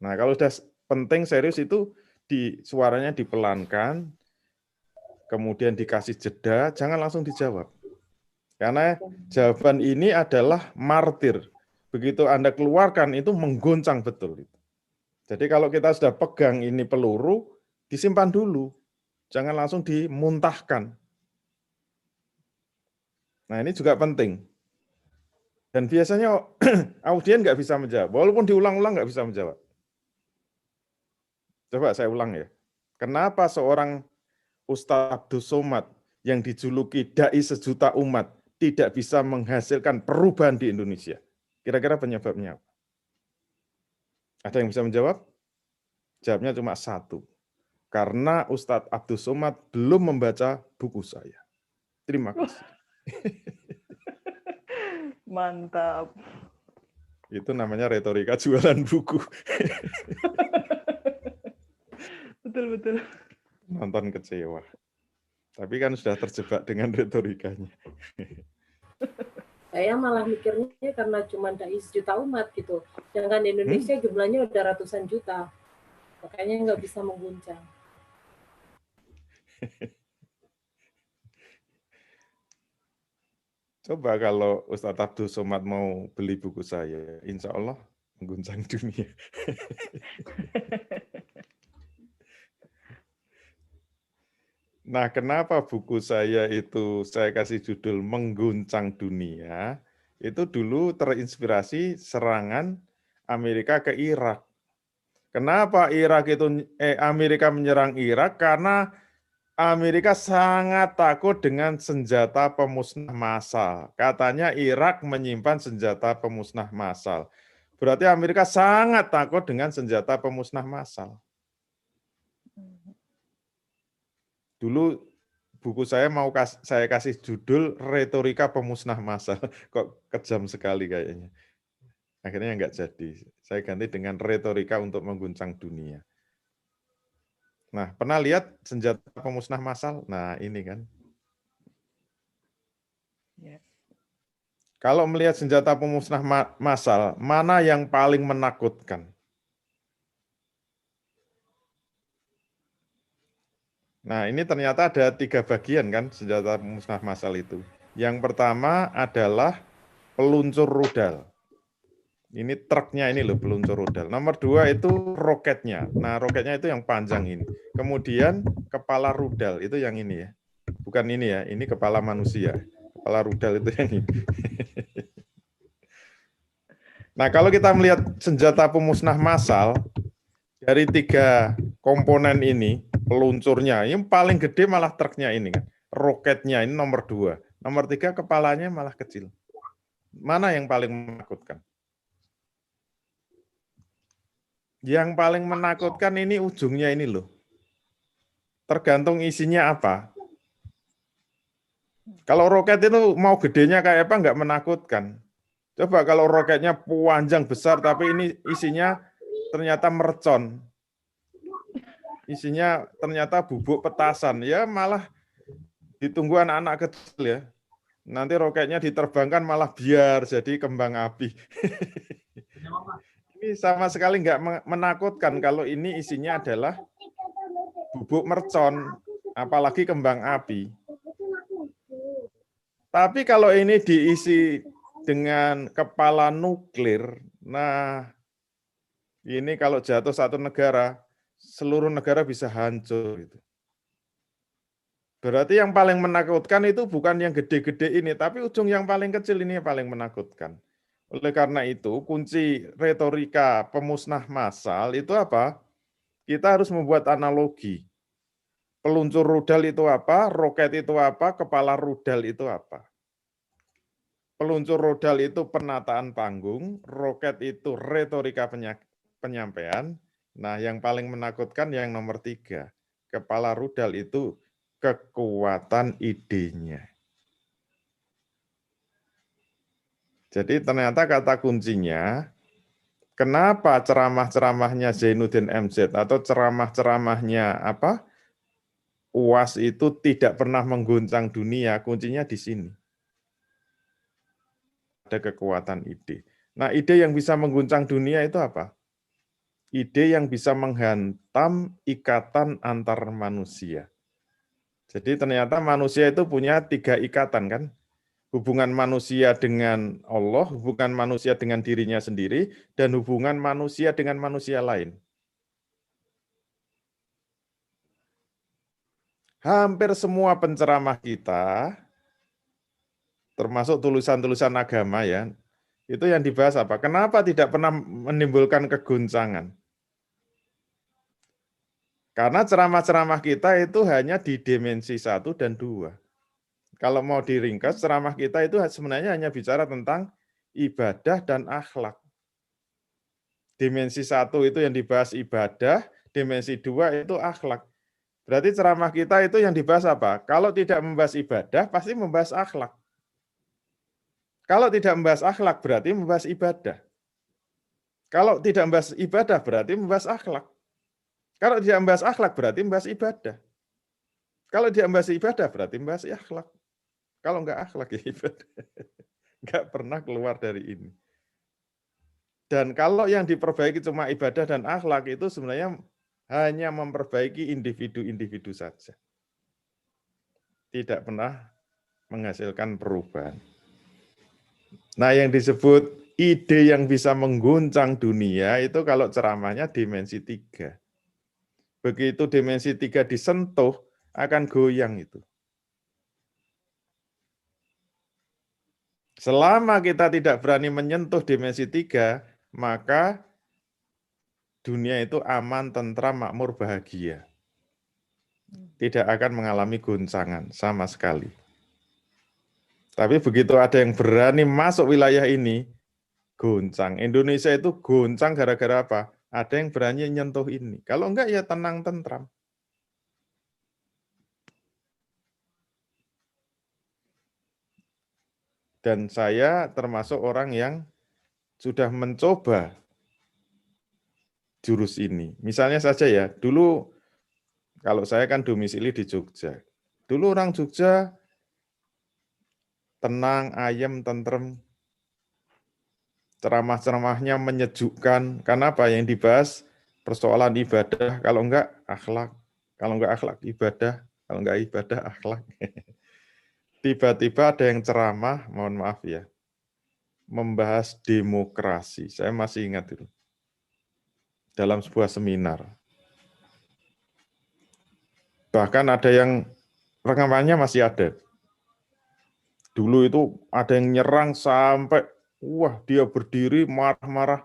Nah, kalau sudah penting serius itu suaranya dipelankan, kemudian dikasih jeda, jangan langsung dijawab. Karena jawaban ini adalah martir. Begitu Anda keluarkan itu menggoncang betul. Jadi kalau kita sudah pegang ini peluru, disimpan dulu. Jangan langsung dimuntahkan. Nah, ini juga penting. Dan biasanya audien nggak bisa menjawab. Walaupun diulang-ulang nggak bisa menjawab. Coba saya ulang ya. Kenapa seorang Ustadz Abdus Somad yang dijuluki Dai Sejuta Umat tidak bisa menghasilkan perubahan di Indonesia? Kira-kira penyebabnya apa? Ada yang bisa menjawab? Jawabnya cuma satu. Karena Ustadz Abdus Somad belum membaca buku saya. Terima kasih. Mantap. Itu namanya retorika jualan buku. Betul. Nonton kecewa. Tapi kan sudah terjebak dengan retorikanya. Saya malah mikirnya karena cuma dai sejuta umat gitu. Sedangkan di Indonesia jumlahnya udah ratusan juta. Makanya nggak bisa mengguncang. Coba kalau Ustadz Abdul Somad mau beli buku saya, insya Allah mengguncang dunia. Nah, kenapa buku saya itu saya kasih judul Mengguncang Dunia? Itu dulu terinspirasi serangan Amerika ke Irak. Kenapa Amerika menyerang Irak? Karena Amerika sangat takut dengan senjata pemusnah massal. Katanya Irak menyimpan senjata pemusnah massal. Berarti Amerika sangat takut dengan senjata pemusnah massal. Dulu buku saya saya kasih judul Retorika Pemusnah Massal. Kok kejam sekali kayaknya. Akhirnya nggak jadi. Saya ganti dengan retorika untuk mengguncang dunia. Nah, pernah lihat senjata pemusnah massal? Nah, ini kan. Kalau melihat senjata pemusnah massal, mana yang paling menakutkan? Nah, ini ternyata ada 3 bagian kan senjata pemusnah massal itu. Yang pertama adalah peluncur rudal. Ini truknya ini loh, peluncur rudal. Nomor 2 itu roketnya. Nah, roketnya itu yang panjang ini. Kemudian kepala rudal itu yang ini ya. Bukan ini ya, ini kepala manusia. Kepala rudal itu yang ini. Nah, kalau kita melihat senjata pemusnah massal, dari 3 komponen ini, peluncurnya, yang paling gede malah truknya ini kan. Roketnya ini nomor 2. Nomor 3 kepalanya malah kecil. Mana yang paling menakutkan? Yang paling menakutkan ini ujungnya ini loh. Tergantung isinya apa. Kalau roket itu mau gedenya kayak apa nggak menakutkan. Coba kalau roketnya panjang besar tapi ini isinya ternyata mercon. Isinya ternyata bubuk petasan. Ya malah ditunggu anak-anak kecil ya. Nanti roketnya diterbangkan malah biar jadi kembang api. Ini sama sekali nggak menakutkan kalau ini isinya adalah bubuk mercon, apalagi kembang api. Tapi kalau ini diisi dengan kepala nuklir, nah ini kalau jatuh satu negara, seluruh negara bisa hancur. Berarti yang paling menakutkan itu bukan yang gede-gede ini, tapi ujung yang paling kecil ini yang paling menakutkan. Oleh karena itu, kunci retorika pemusnah massal itu apa? Kita harus membuat analogi. Peluncur rudal itu apa? Roket itu apa? Kepala rudal itu apa? Peluncur rudal itu penataan panggung, roket itu retorika penyampaian. Nah, yang paling menakutkan yang nomor 3. Kepala rudal itu kekuatan idenya. Jadi ternyata kata kuncinya, kenapa ceramah-ceramahnya Zainuddin MZ atau ceramah-ceramahnya UAS itu tidak pernah mengguncang dunia, kuncinya di sini. Ada kekuatan ide. Nah, ide yang bisa mengguncang dunia itu apa? Ide yang bisa menghantam ikatan antar manusia. Jadi ternyata manusia itu punya 3 ikatan kan? Hubungan manusia dengan Allah, hubungan manusia dengan dirinya sendiri, dan hubungan manusia dengan manusia lain. Hampir semua penceramah kita, termasuk tulisan-tulisan agama ya, itu yang dibahas apa? Kenapa tidak pernah menimbulkan kegoncangan? Karena ceramah-ceramah kita itu hanya di dimensi 1 dan 2. Kalau mau diringkas, ceramah kita itu sebenarnya hanya bicara tentang ibadah dan akhlak. Dimensi 1 itu yang dibahas ibadah, dimensi 2 itu akhlak. Berarti ceramah kita itu yang dibahas apa? Kalau tidak membahas ibadah, pasti membahas akhlak. Kalau tidak membahas akhlak, berarti membahas ibadah. Kalau tidak membahas ibadah, berarti membahas akhlak. Kalau tidak membahas akhlak, berarti membahas ibadah. Kalau tidak membahas ibadah, berarti membahas akhlak. Kalau enggak akhlak, ya ibadah. Enggak pernah keluar dari ini. Dan kalau yang diperbaiki cuma ibadah dan akhlak, itu sebenarnya hanya memperbaiki individu-individu saja. Tidak pernah menghasilkan perubahan. Nah, yang disebut ide yang bisa mengguncang dunia itu kalau ceramahnya dimensi 3. Begitu dimensi 3 disentuh, akan goyang itu. Selama kita tidak berani menyentuh dimensi 3, maka dunia itu aman, tentram, makmur, bahagia. Tidak akan mengalami goncangan sama sekali. Tapi begitu ada yang berani masuk wilayah ini, goncang. Indonesia itu goncang gara-gara apa? Ada yang berani nyentuh ini. Kalau enggak ya tenang, tentram. Dan saya termasuk orang yang sudah mencoba jurus ini. Misalnya saja ya, dulu kalau saya kan domisili di Jogja. Dulu orang Jogja tenang, ayem, tentrem. Ceramah-ceramahnya menyejukkan. Karena apa? Yang dibahas persoalan ibadah, kalau enggak akhlak. Kalau enggak akhlak ibadah, kalau enggak ibadah akhlak. Tiba-tiba ada yang ceramah, mohon maaf ya, membahas demokrasi. Saya masih ingat itu. Dalam sebuah seminar. Bahkan ada yang rekamannya masih ada. Dulu itu ada yang nyerang sampai, wah dia berdiri marah-marah.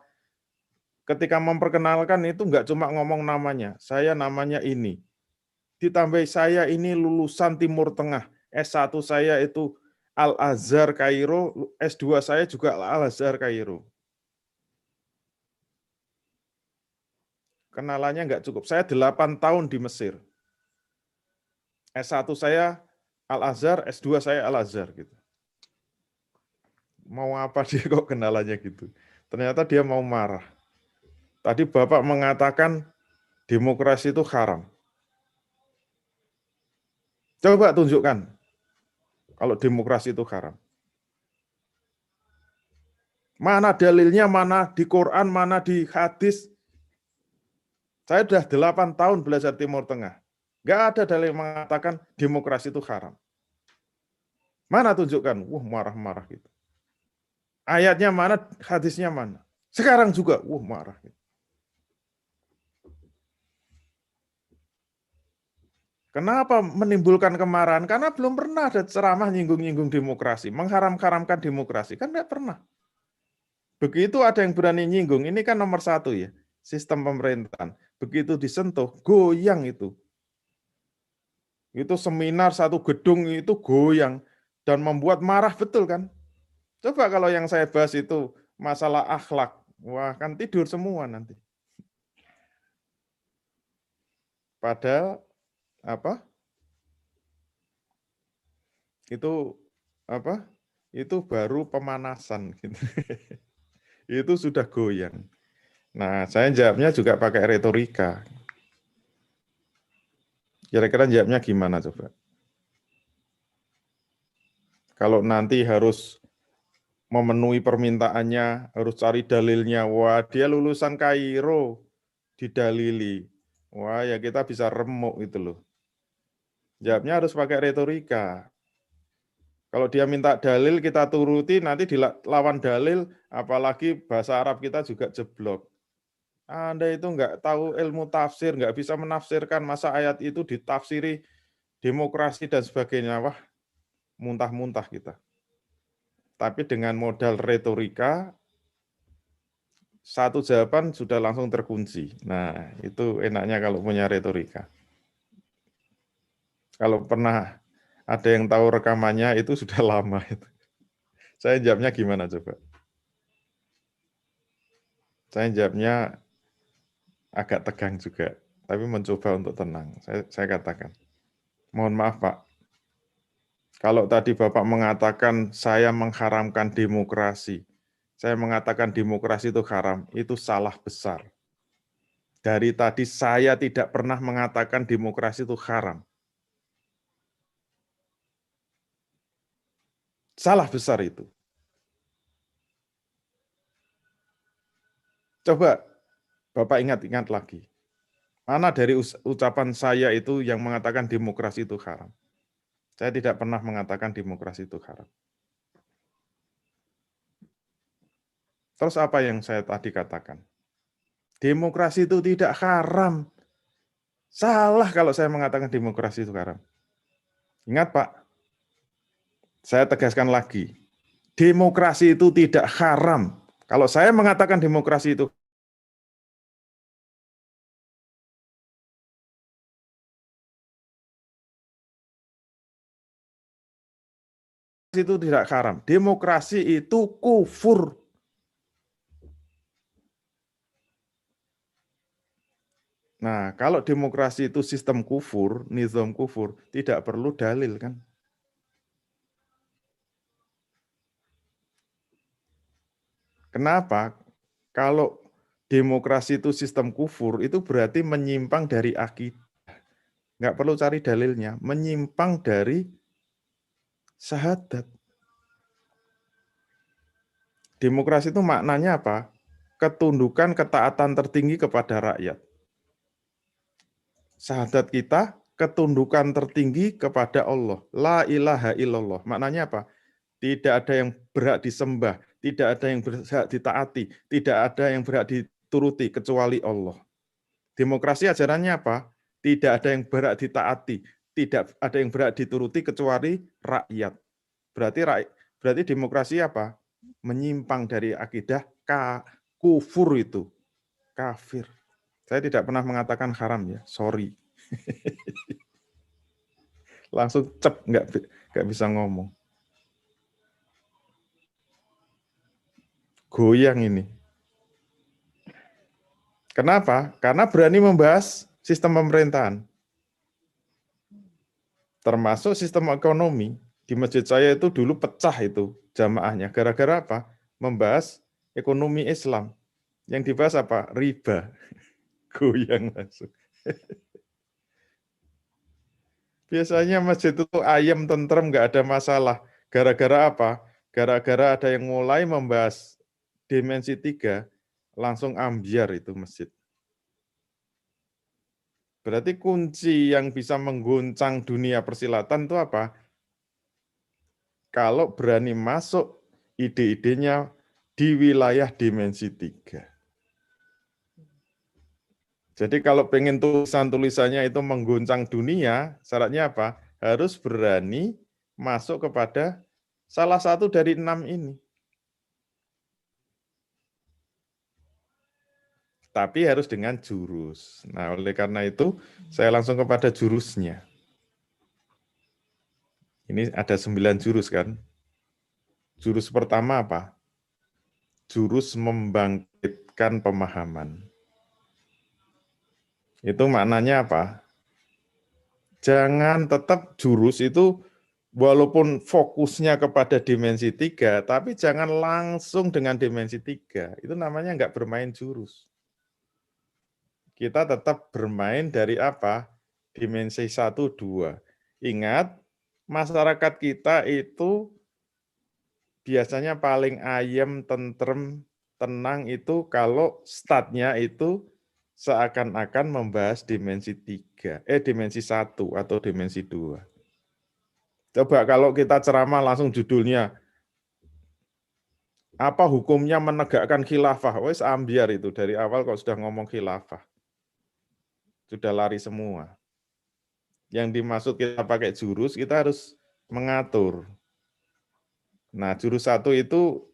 Ketika memperkenalkan itu enggak cuma ngomong namanya, saya namanya ini. Ditambah saya ini lulusan Timur Tengah. S1 saya itu Al-Azhar Kairo, S2 saya juga Al-Azhar Kairo. Kenalannya enggak cukup. Saya 8 tahun di Mesir. S1 saya Al-Azhar, S2 saya Al-Azhar gitu. Mau apa dia kok kenalannya gitu. Ternyata dia mau marah. Tadi Bapak mengatakan demokrasi itu haram. Coba tunjukkan kalau demokrasi itu haram. Mana dalilnya, mana di Quran, mana di hadis. Saya sudah 8 tahun belajar Timur Tengah. Nggak ada dalil yang mengatakan demokrasi itu haram. Mana tunjukkan? Wah, marah-marah gitu. Ayatnya mana, hadisnya mana. Sekarang juga, marah gitu. Kenapa menimbulkan kemarahan? Karena belum pernah ada ceramah nyinggung-nyinggung demokrasi, mengharam-haramkan demokrasi. Kan nggak pernah. Begitu ada yang berani nyinggung, ini kan nomor 1 ya, sistem pemerintahan. Begitu disentuh, goyang itu. Itu seminar satu gedung itu goyang dan membuat marah betul kan? Coba kalau yang saya bahas itu masalah akhlak, wah kan tidur semua nanti. Padahal apa? Itu apa? Itu baru pemanasan gitu. Itu sudah goyang. Nah, saya jawabnya juga pakai retorika. Kira-kira jawabnya gimana coba? Kalau nanti harus memenuhi permintaannya, harus cari dalilnya. Wah, dia lulusan Kairo, didalili. Wah, ya kita bisa remuk itu loh. Jawabnya harus pakai retorika. Kalau dia minta dalil, kita turuti, nanti dilawan dalil, apalagi bahasa Arab kita juga jeblok. Anda itu nggak tahu ilmu tafsir, nggak bisa menafsirkan, masa ayat itu ditafsiri demokrasi dan sebagainya. Wah, muntah-muntah kita. Tapi dengan modal retorika, satu jawaban sudah langsung terkunci. Nah, itu enaknya kalau punya retorika. Kalau pernah ada yang tahu rekamannya, itu sudah lama. Saya jawabnya gimana coba? Saya jawabnya agak tegang juga, tapi mencoba untuk tenang. Saya katakan, mohon maaf Pak, kalau tadi Bapak mengatakan saya mengharamkan demokrasi, saya mengatakan demokrasi itu haram, itu salah besar. Dari tadi saya tidak pernah mengatakan demokrasi itu haram. Salah besar itu. Coba Bapak ingat-ingat lagi. Mana dari ucapan saya itu yang mengatakan demokrasi itu haram? Saya tidak pernah mengatakan demokrasi itu haram. Terus apa yang saya tadi katakan? Demokrasi itu tidak haram. Salah kalau saya mengatakan demokrasi itu haram. Ingat Pak, saya tegaskan lagi. Demokrasi itu tidak haram. Kalau saya mengatakan demokrasi itu tidak haram. Demokrasi itu kufur. Nah, kalau demokrasi itu sistem kufur, nizam kufur, tidak perlu dalil kan? Kenapa? Kalau demokrasi itu sistem kufur, itu berarti menyimpang dari akidah. Nggak perlu cari dalilnya, menyimpang dari syahadat. Demokrasi itu maknanya apa? Ketundukan, ketaatan tertinggi kepada rakyat. Syahadat kita, ketundukan tertinggi kepada Allah. La ilaha illallah. Maknanya apa? Tidak ada yang berhak disembah, tidak ada yang berhak ditaati, tidak ada yang berhak dituruti kecuali Allah. Demokrasi ajarannya apa? Tidak ada yang berhak ditaati, tidak ada yang berhak dituruti kecuali rakyat. Berarti demokrasi apa? Menyimpang dari akidah kufur itu, kafir. Saya tidak pernah mengatakan haram ya, sorry. Langsung cep, nggak bisa ngomong. Goyang ini. Kenapa? Karena berani membahas sistem pemerintahan. Termasuk sistem ekonomi. Di masjid saya itu dulu pecah itu jamaahnya. Gara-gara apa? Membahas ekonomi Islam. Yang dibahas apa? Riba. Goyang langsung. Biasanya masjid itu ayam, tentrem, nggak ada masalah. Gara-gara apa? Gara-gara ada yang mulai membahas dimensi 3, langsung ambyar itu masjid. Berarti kunci yang bisa mengguncang dunia persilatan itu apa? Kalau berani masuk ide-idenya di wilayah dimensi 3. Jadi kalau pengen tulisan-tulisannya itu mengguncang dunia, syaratnya apa? Harus berani masuk kepada salah satu dari 6 ini. Tapi harus dengan jurus. Nah, oleh karena itu saya langsung kepada jurusnya. Ini ada 9 jurus kan. Jurus pertama apa? Jurus membangkitkan pemahaman. Itu maknanya apa? Jangan tetap jurus itu walaupun fokusnya kepada dimensi 3, tapi jangan langsung dengan dimensi 3. Itu namanya nggak bermain jurus. Kita tetap bermain dari apa? Dimensi 1, 2. Ingat, masyarakat kita itu biasanya paling ayem, tentrem, tenang itu kalau startnya itu seakan-akan membahas dimensi 3, dimensi 1 atau dimensi 2. Coba kalau kita ceramah langsung judulnya, apa hukumnya menegakkan khilafah? Wes ambiar itu, dari awal kalau sudah ngomong khilafah. Sudah lari semua. Yang dimaksud kita pakai jurus, kita harus mengatur. Nah, jurus 1 itu,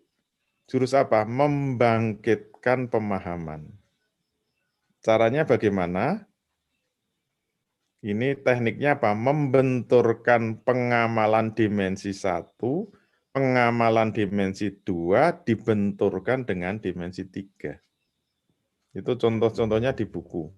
jurus apa? Membangkitkan pemahaman. Caranya bagaimana? Ini tekniknya apa? Membenturkan pengamalan dimensi 1, pengamalan dimensi 2, dibenturkan dengan dimensi 3. Itu contoh-contohnya di buku.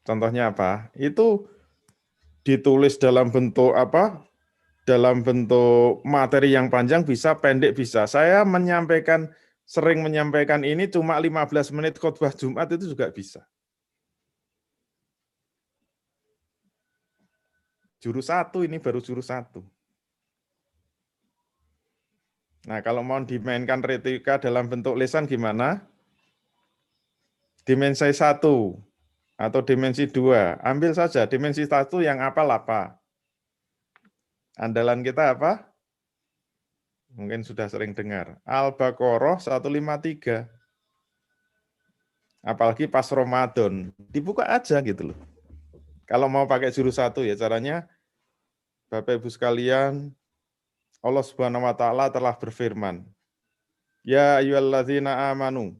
Contohnya apa? Itu ditulis dalam bentuk apa? Dalam bentuk materi yang panjang bisa, pendek bisa. Saya sering menyampaikan ini cuma 15 menit khotbah Jumat itu juga bisa. Jurus 1 ini baru jurus 1. Nah, kalau mau dimainkan retorika dalam bentuk lisan gimana? Dimensi 1 atau dimensi 2. Ambil saja dimensi 1 yang apal apa? Andalan kita apa? Mungkin sudah sering dengar. Al-Baqarah 153. Apalagi pas Ramadan. Dibuka aja gitu loh. Kalau mau pakai jurus 1 ya caranya, Bapak Ibu sekalian, Allah Subhanahu wa taala telah berfirman, ya ayyuhalladzina amanu.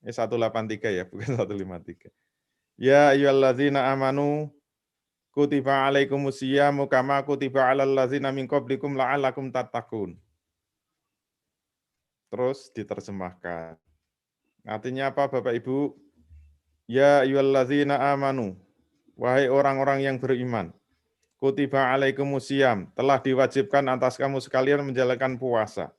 183 ya, bukan 153. Ya ayyuhalladzina amanu kutiba alaikumusyiyamu kama kutiba alal ladzina min qablikum la'allakum tattaqun. Terus diterjemahkan. Artinya apa Bapak Ibu? Ya ayyuhalladzina amanu, wahai orang-orang yang beriman. Kutiba alaikumusiyam, telah diwajibkan atas kamu sekalian menjalankan puasa.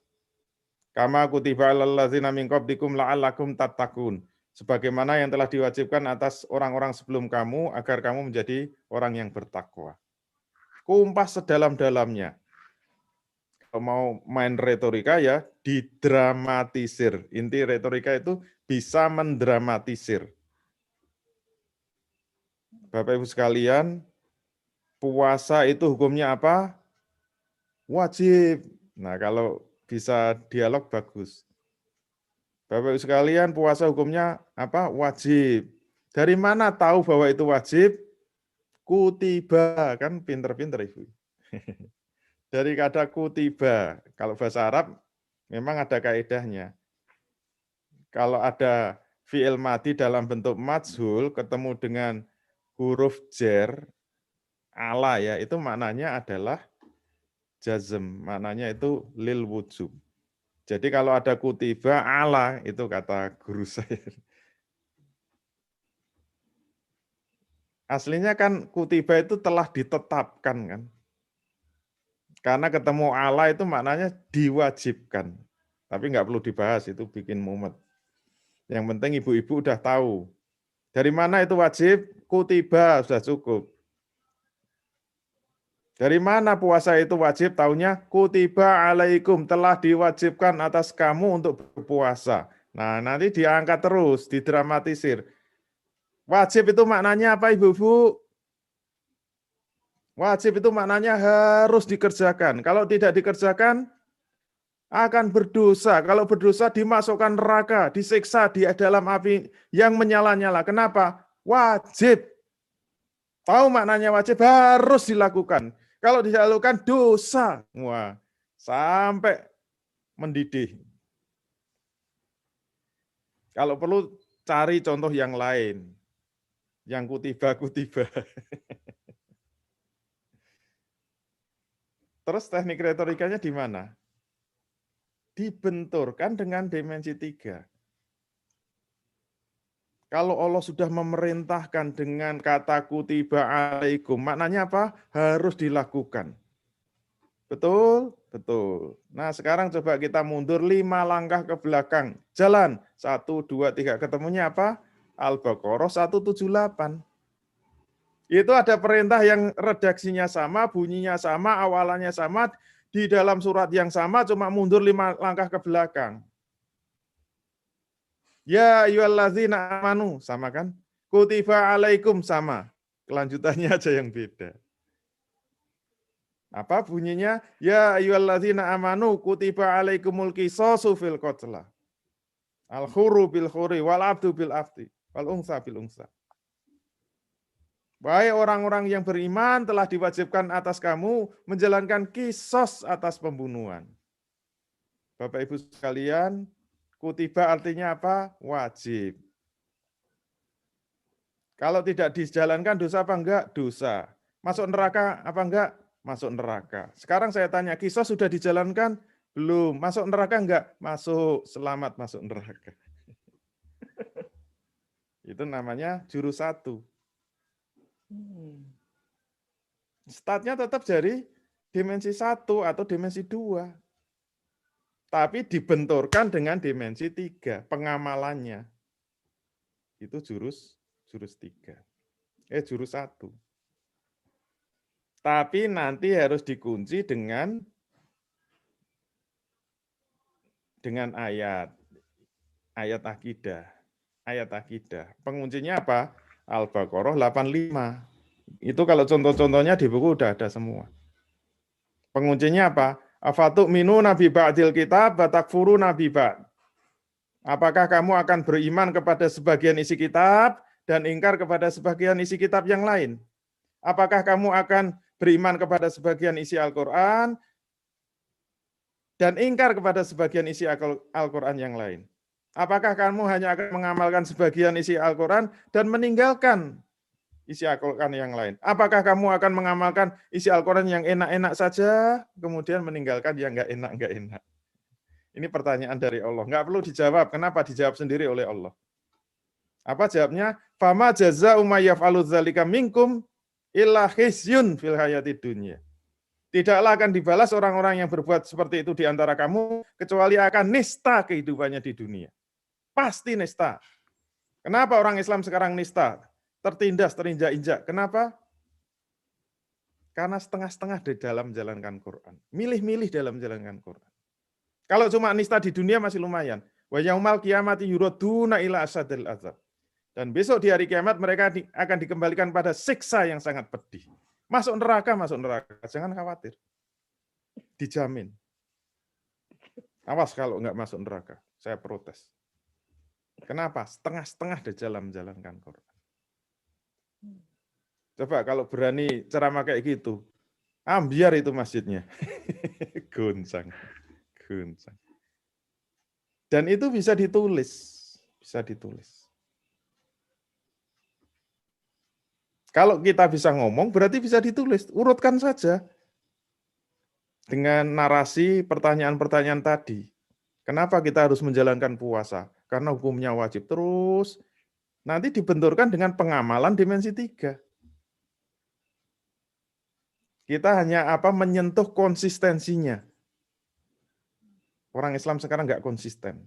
Kama kutiba alal ladzina min qablikum la'allakum tattaqun. Sebagaimana yang telah diwajibkan atas orang-orang sebelum kamu agar kamu menjadi orang yang bertakwa. Kumpas sedalam-dalamnya. Kalau mau main retorika ya didramatisir. Inti retorika itu bisa mendramatisir. Bapak Ibu sekalian, puasa itu hukumnya apa? Wajib. Nah, kalau bisa dialog bagus. Bapak Ibu sekalian, puasa hukumnya apa? Wajib. Dari mana tahu bahwa itu wajib? Kutiba, kan pinter-pinter Ibu. Dari kata kutiba, kalau bahasa Arab memang ada kaedahnya. Kalau ada fi'il madi dalam bentuk majhul ketemu dengan huruf jer, ala ya, itu maknanya adalah jazm, maknanya itu lil wujub. Jadi kalau ada kutiba ala, itu kata guru saya. Aslinya kan kutiba itu telah ditetapkan kan. Karena ketemu ala itu maknanya diwajibkan. Tapi nggak perlu dibahas, itu bikin mumet. Yang penting ibu-ibu udah tahu. Dari mana itu wajib? Kutiba, sudah cukup. Dari mana puasa itu wajib? Taunya kutiba alaikum, telah diwajibkan atas kamu untuk berpuasa. Nah, nanti diangkat terus, didramatisir. Wajib itu maknanya apa ibu-ibu? Wajib itu maknanya harus dikerjakan. Kalau tidak dikerjakan, akan berdosa. Kalau berdosa dimasukkan neraka, disiksa di dalam api yang menyala-nyala. Kenapa? Wajib. Tahu maknanya wajib, harus dilakukan. Kalau tidak dilakukan, dosa. Wah, sampai mendidih. Kalau perlu cari contoh yang lain. Yang kutiba. Terus teknik retorikanya di mana? Dibenturkan dengan dimensi 3. Kalau Allah sudah memerintahkan dengan kata kutiba alaikum, maknanya apa? Harus dilakukan. Betul? Betul. Nah sekarang coba kita mundur 5 langkah ke belakang. Jalan. 1, 2, 3. Ketemunya apa? Al-Baqarah 178. Itu ada perintah yang redaksinya sama, bunyinya sama, awalannya sama, di dalam surat yang sama, cuma mundur 5 langkah ke belakang. Ya ayyuhallazina amanu, sama kan? Kutiba alaikum, sama. Kelanjutannya aja yang beda. Apa bunyinya? Ya ayyuhallazina amanu kutiba alaikumul qisasu fil qatla. Al-khuru bil khuri wal abdu bil abdi wal unsa bil unsa. Wahai orang-orang yang beriman, telah diwajibkan atas kamu menjalankan kisos atas pembunuhan. Bapak Ibu sekalian, kutiba artinya apa? Wajib. Kalau tidak dijalankan dosa apa enggak? Dosa. Masuk neraka apa enggak? Masuk neraka. Sekarang saya tanya, kisos sudah dijalankan? Belum. Masuk neraka enggak? Masuk. Selamat masuk neraka. Itu namanya jurus 1. Startnya tetap dari dimensi 1 atau dimensi 2. Tapi dibenturkan dengan dimensi 3, pengamalannya. Itu jurus 3. Jurus 1. Tapi nanti harus dikunci dengan ayat akidah. Ayat akidah. Penguncinya apa? Al-Baqarah 85. Itu kalau contoh-contohnya di buku udah ada semua. Penguncinya apa? Afatu minu nabi ba'dil kitab batakfuru nabi ba'd. Apakah kamu akan beriman kepada sebagian isi kitab dan ingkar kepada sebagian isi kitab yang lain? Apakah kamu akan beriman kepada sebagian isi Al-Quran dan ingkar kepada sebagian isi Al-Quran yang lain? Apakah kamu hanya akan mengamalkan sebagian isi Al-Quran dan meninggalkan isi Al-Quran yang lain? Apakah kamu akan mengamalkan isi Al-Quran yang enak-enak saja, kemudian meninggalkan yang enggak enak? Ini pertanyaan dari Allah. Enggak perlu dijawab. Kenapa? Dijawab sendiri oleh Allah. Apa jawabnya? Fama jaza'u may yaf'alu dzalika minkum illa khizyun fil hayatid dunya. Tidaklah akan dibalas orang-orang yang berbuat seperti itu di antara kamu, kecuali akan nista kehidupannya di dunia. Pasti nista. Kenapa orang Islam sekarang nista? Tertindas, terinjak-injak. Kenapa? Karena setengah-setengah di dalam menjalankan Quran. Milih-milih dalam menjalankan Quran. Kalau cuma nista di dunia masih lumayan. Wa yaumal qiyamati yuraduna ila asadil azab. Dan besok di hari kiamat mereka akan dikembalikan pada siksa yang sangat pedih. Masuk neraka. Jangan khawatir. Dijamin. Awas kalau enggak masuk neraka. Saya protes. Kenapa? Setengah-setengah di dalam menjalankan Quran. Coba kalau berani ceramah kayak gitu, ambiar itu masjidnya. Goncang. Dan itu bisa ditulis. Kalau kita bisa ngomong, berarti bisa ditulis. Urutkan saja. Dengan narasi pertanyaan-pertanyaan tadi. Kenapa kita harus menjalankan puasa? Karena hukumnya wajib. Terus nanti dibenturkan dengan pengamalan dimensi 3. Kita hanya menyentuh konsistensinya. Orang Islam sekarang nggak konsisten.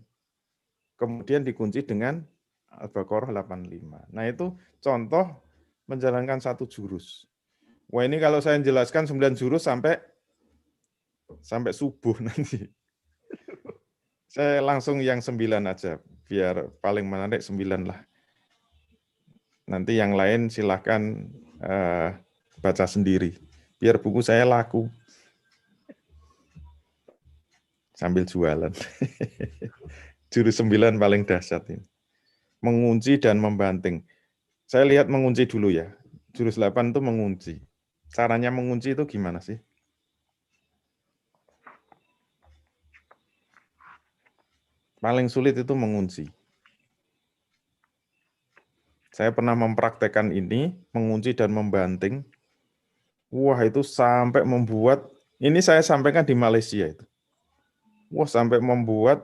Kemudian dikunci dengan Al-Baqarah 85. Nah itu contoh menjalankan 1 jurus. Wah ini kalau saya jelaskan 9 jurus sampai subuh nanti. Saya langsung yang 9 aja, biar paling menarik 9 lah. Nanti yang lain silahkan baca sendiri, biar buku saya laku. Sambil jualan. Jurus 9 paling dahsyat ini. Mengunci dan membanting. Saya lihat mengunci dulu ya. Jurus 8 itu mengunci. Caranya mengunci itu gimana sih? Paling sulit itu mengunci. Saya pernah mempraktekkan ini, mengunci dan membanting. Wah, itu sampai membuat, ini saya sampaikan di Malaysia itu. Wah, sampai membuat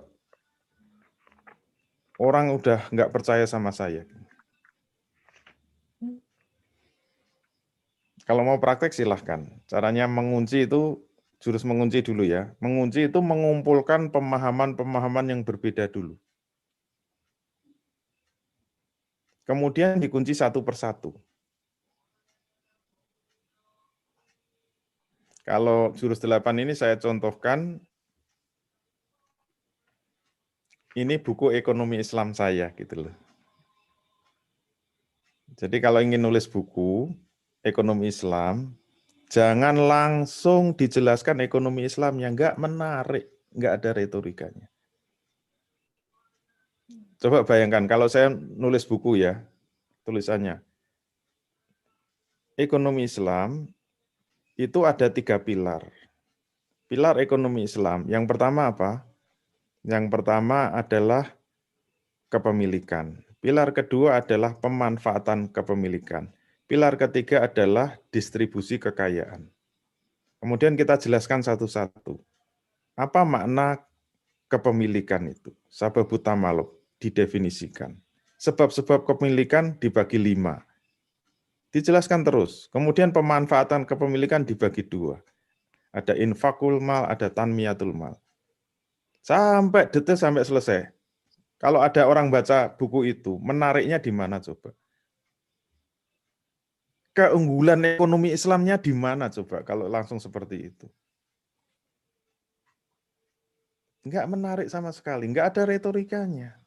orang udah nggak percaya sama saya. Kalau mau praktek silahkan. Caranya mengunci itu, jurus mengunci dulu ya. Mengunci itu mengumpulkan pemahaman-pemahaman yang berbeda dulu. Kemudian dikunci satu persatu. Kalau jurus 8 ini saya contohkan, ini buku ekonomi Islam saya gitu loh. Jadi kalau ingin nulis buku ekonomi Islam, jangan langsung dijelaskan ekonomi Islam yang nggak menarik, nggak ada retorikanya. Coba bayangkan kalau saya nulis buku ya, tulisannya. Ekonomi Islam itu ada 3 pilar. Pilar ekonomi Islam, yang pertama apa? Yang pertama adalah kepemilikan. Pilar kedua adalah pemanfaatan kepemilikan. Pilar ketiga adalah distribusi kekayaan. Kemudian kita jelaskan satu-satu. Apa makna kepemilikan itu? Sabab utama didefinisikan. Sebab-sebab kepemilikan dibagi 5. Dijelaskan terus. Kemudian pemanfaatan kepemilikan dibagi 2. Ada infakul mal, ada tanmiyatul mal. Sampai detail sampai selesai. Kalau ada orang baca buku itu, menariknya di mana coba? Keunggulan ekonomi Islamnya di mana coba kalau langsung seperti itu? Enggak menarik sama sekali, enggak ada retorikanya.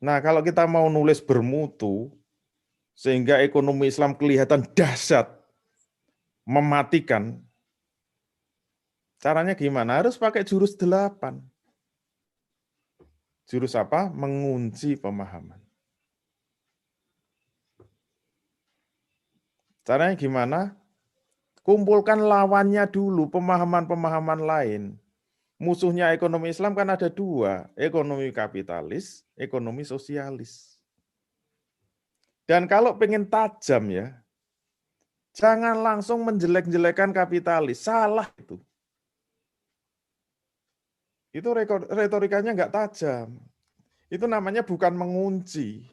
Nah, kalau kita mau nulis bermutu, sehingga ekonomi Islam kelihatan dahsyat, mematikan, caranya gimana? Harus pakai jurus 8. Jurus apa? Mengunci pemahaman. Caranya gimana? Kumpulkan lawannya dulu, pemahaman-pemahaman lain. Musuhnya ekonomi Islam kan ada 2, ekonomi kapitalis, ekonomi sosialis. Dan kalau pengen tajam ya, jangan langsung menjelek-jelekan kapitalis, salah itu. Itu retorikanya nggak tajam. Itu namanya bukan mengunci.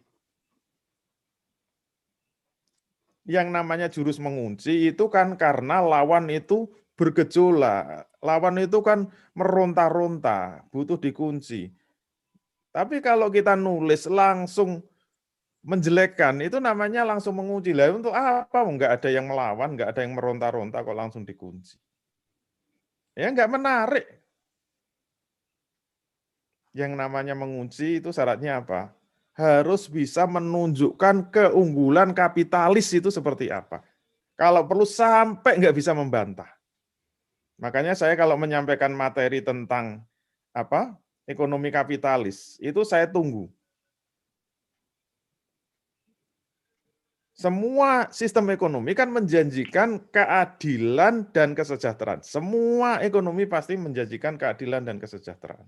Yang namanya jurus mengunci itu kan karena lawan itu bergejolak. Lawan itu kan meronta-ronta, butuh dikunci. Tapi kalau kita nulis langsung menjelekkan, itu namanya langsung mengunci. Lah untuk apa? Nggak ada yang melawan, nggak ada yang meronta-ronta kok langsung dikunci. Ya nggak menarik. Yang namanya mengunci itu syaratnya apa? Harus bisa menunjukkan keunggulan kapitalis itu seperti apa. Kalau perlu sampai nggak bisa membantah. Makanya saya kalau menyampaikan materi tentang ekonomi kapitalis, itu saya tunggu. Semua sistem ekonomi kan menjanjikan keadilan dan kesejahteraan. Semua ekonomi pasti menjanjikan keadilan dan kesejahteraan.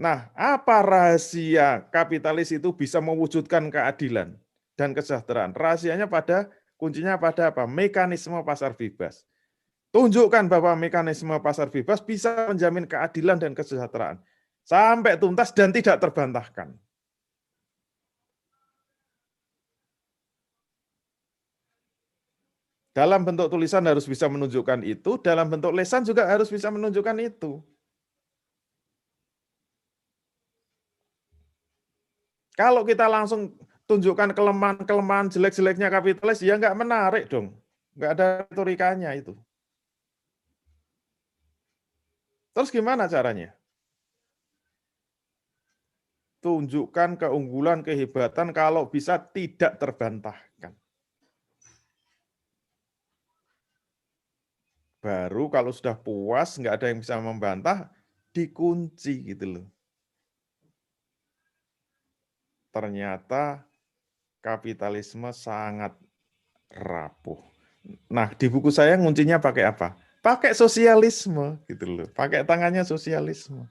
Nah, apa rahasia kapitalis itu bisa mewujudkan keadilan dan kesejahteraan? Rahasianya kuncinya pada apa? Mekanisme pasar bebas. Tunjukkan bahwa mekanisme pasar bebas bisa menjamin keadilan dan kesejahteraan sampai tuntas dan tidak terbantahkan. Dalam bentuk tulisan harus bisa menunjukkan itu, dalam bentuk lisan juga harus bisa menunjukkan itu. Kalau kita langsung tunjukkan kelemahan-kelemahan jelek-jeleknya kapitalis, ya nggak menarik dong. Nggak ada retorikanya itu. Terus gimana caranya? Tunjukkan keunggulan, kehebatan kalau bisa tidak terbantahkan. Baru kalau sudah puas, nggak ada yang bisa membantah, dikunci gitu loh. Ternyata kapitalisme sangat rapuh. Nah, di buku saya nguncinya pakai apa? Pakai sosialisme gitu loh. Pakai tangannya sosialisme.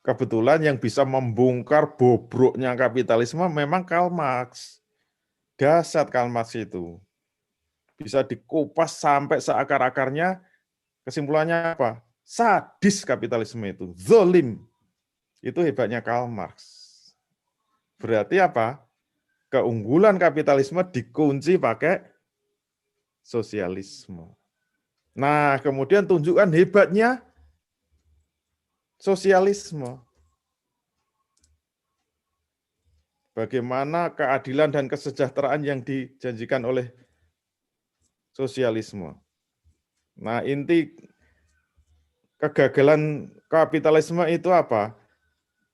kebetulan yang bisa membongkar bobroknya kapitalisme memang Karl Marx. Dahsyat Karl Marx itu. Bisa dikupas sampai seakar-akarnya, kesimpulannya apa? Sadis kapitalisme itu, zolim. Itu hebatnya Karl Marx. Berarti apa? Keunggulan kapitalisme dikunci pakai sosialisme. Nah, kemudian tunjukkan hebatnya sosialisme. Bagaimana keadilan dan kesejahteraan yang dijanjikan oleh sosialisme. Nah, inti kegagalan kapitalisme itu apa?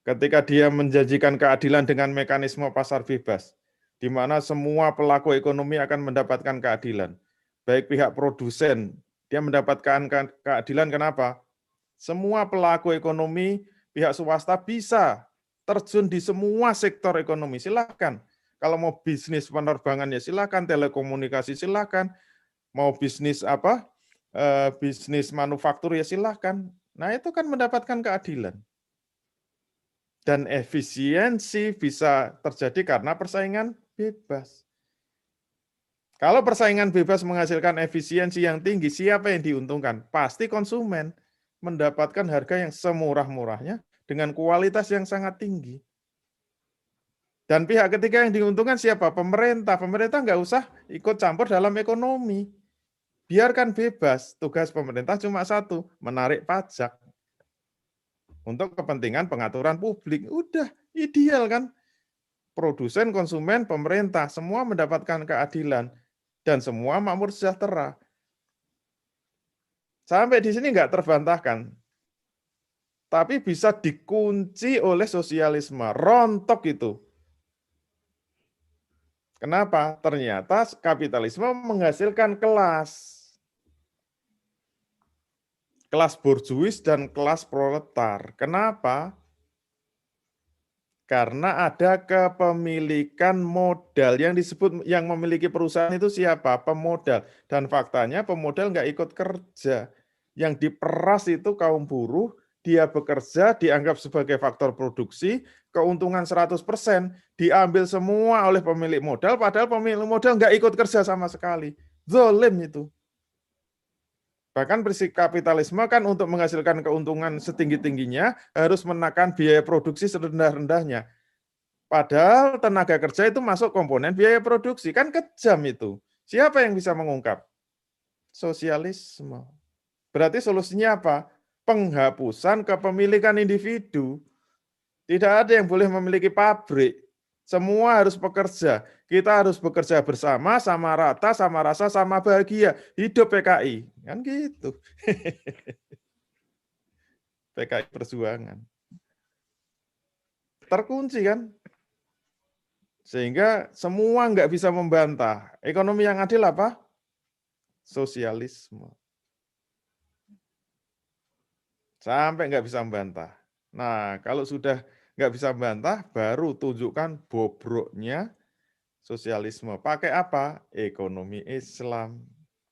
Ketika dia menjanjikan keadilan dengan mekanisme pasar bebas, di mana semua pelaku ekonomi akan mendapatkan keadilan. Baik pihak produsen, dia mendapatkan keadilan kenapa? Semua pelaku ekonomi, pihak swasta bisa terjun di semua sektor ekonomi, silakan. Kalau mau bisnis penerbangan ya silakan, telekomunikasi silakan, mau bisnis apa? Bisnis manufaktur ya silakan. Nah, itu kan mendapatkan keadilan. Dan efisiensi bisa terjadi karena persaingan bebas. Kalau persaingan bebas menghasilkan efisiensi yang tinggi, siapa yang diuntungkan? Pasti konsumen mendapatkan harga yang semurah-murahnya dengan kualitas yang sangat tinggi. Dan pihak ketiga yang diuntungkan siapa? Pemerintah. Pemerintah nggak usah ikut campur dalam ekonomi. Biarkan bebas. Tugas pemerintah cuma satu, menarik pajak. Untuk kepentingan pengaturan publik. Udah, ideal kan? Produsen, konsumen, pemerintah, semua mendapatkan keadilan. Dan semua makmur sejahtera. Sampai di sini nggak terbantahkan. Tapi bisa dikunci oleh sosialisme. Rontok itu. Kenapa? Ternyata kapitalisme menghasilkan kelas. Kelas borjuis dan kelas proletar. Kenapa? Karena ada kepemilikan modal. Yang disebut yang memiliki perusahaan itu siapa? Pemodal. Dan faktanya pemodal nggak ikut kerja. Yang diperas itu kaum buruh, dia bekerja, dianggap sebagai faktor produksi, keuntungan 100%, diambil semua oleh pemilik modal, padahal pemilik modal nggak ikut kerja sama sekali. Zolim itu. Bahkan prinsip kapitalisme kan untuk menghasilkan keuntungan setinggi-tingginya harus menekan biaya produksi serendah-rendahnya. Padahal tenaga kerja itu masuk komponen biaya produksi. Kan kejam itu. Siapa yang bisa mengungkap? Sosialisme. Berarti solusinya apa? Penghapusan kepemilikan individu. Tidak ada yang boleh memiliki pabrik. Semua harus bekerja. Kita harus bekerja bersama, sama rata, sama rasa, sama bahagia. Hidup PKI. Kan gitu. PKI Perjuangan. Terkunci kan? Sehingga semua nggak bisa membantah. Ekonomi yang adil apa? Sosialisme. Sampai nggak bisa membantah. Nah, kalau sudah nggak bisa membantah, baru tunjukkan bobroknya sosialisme. Pakai apa? Ekonomi Islam.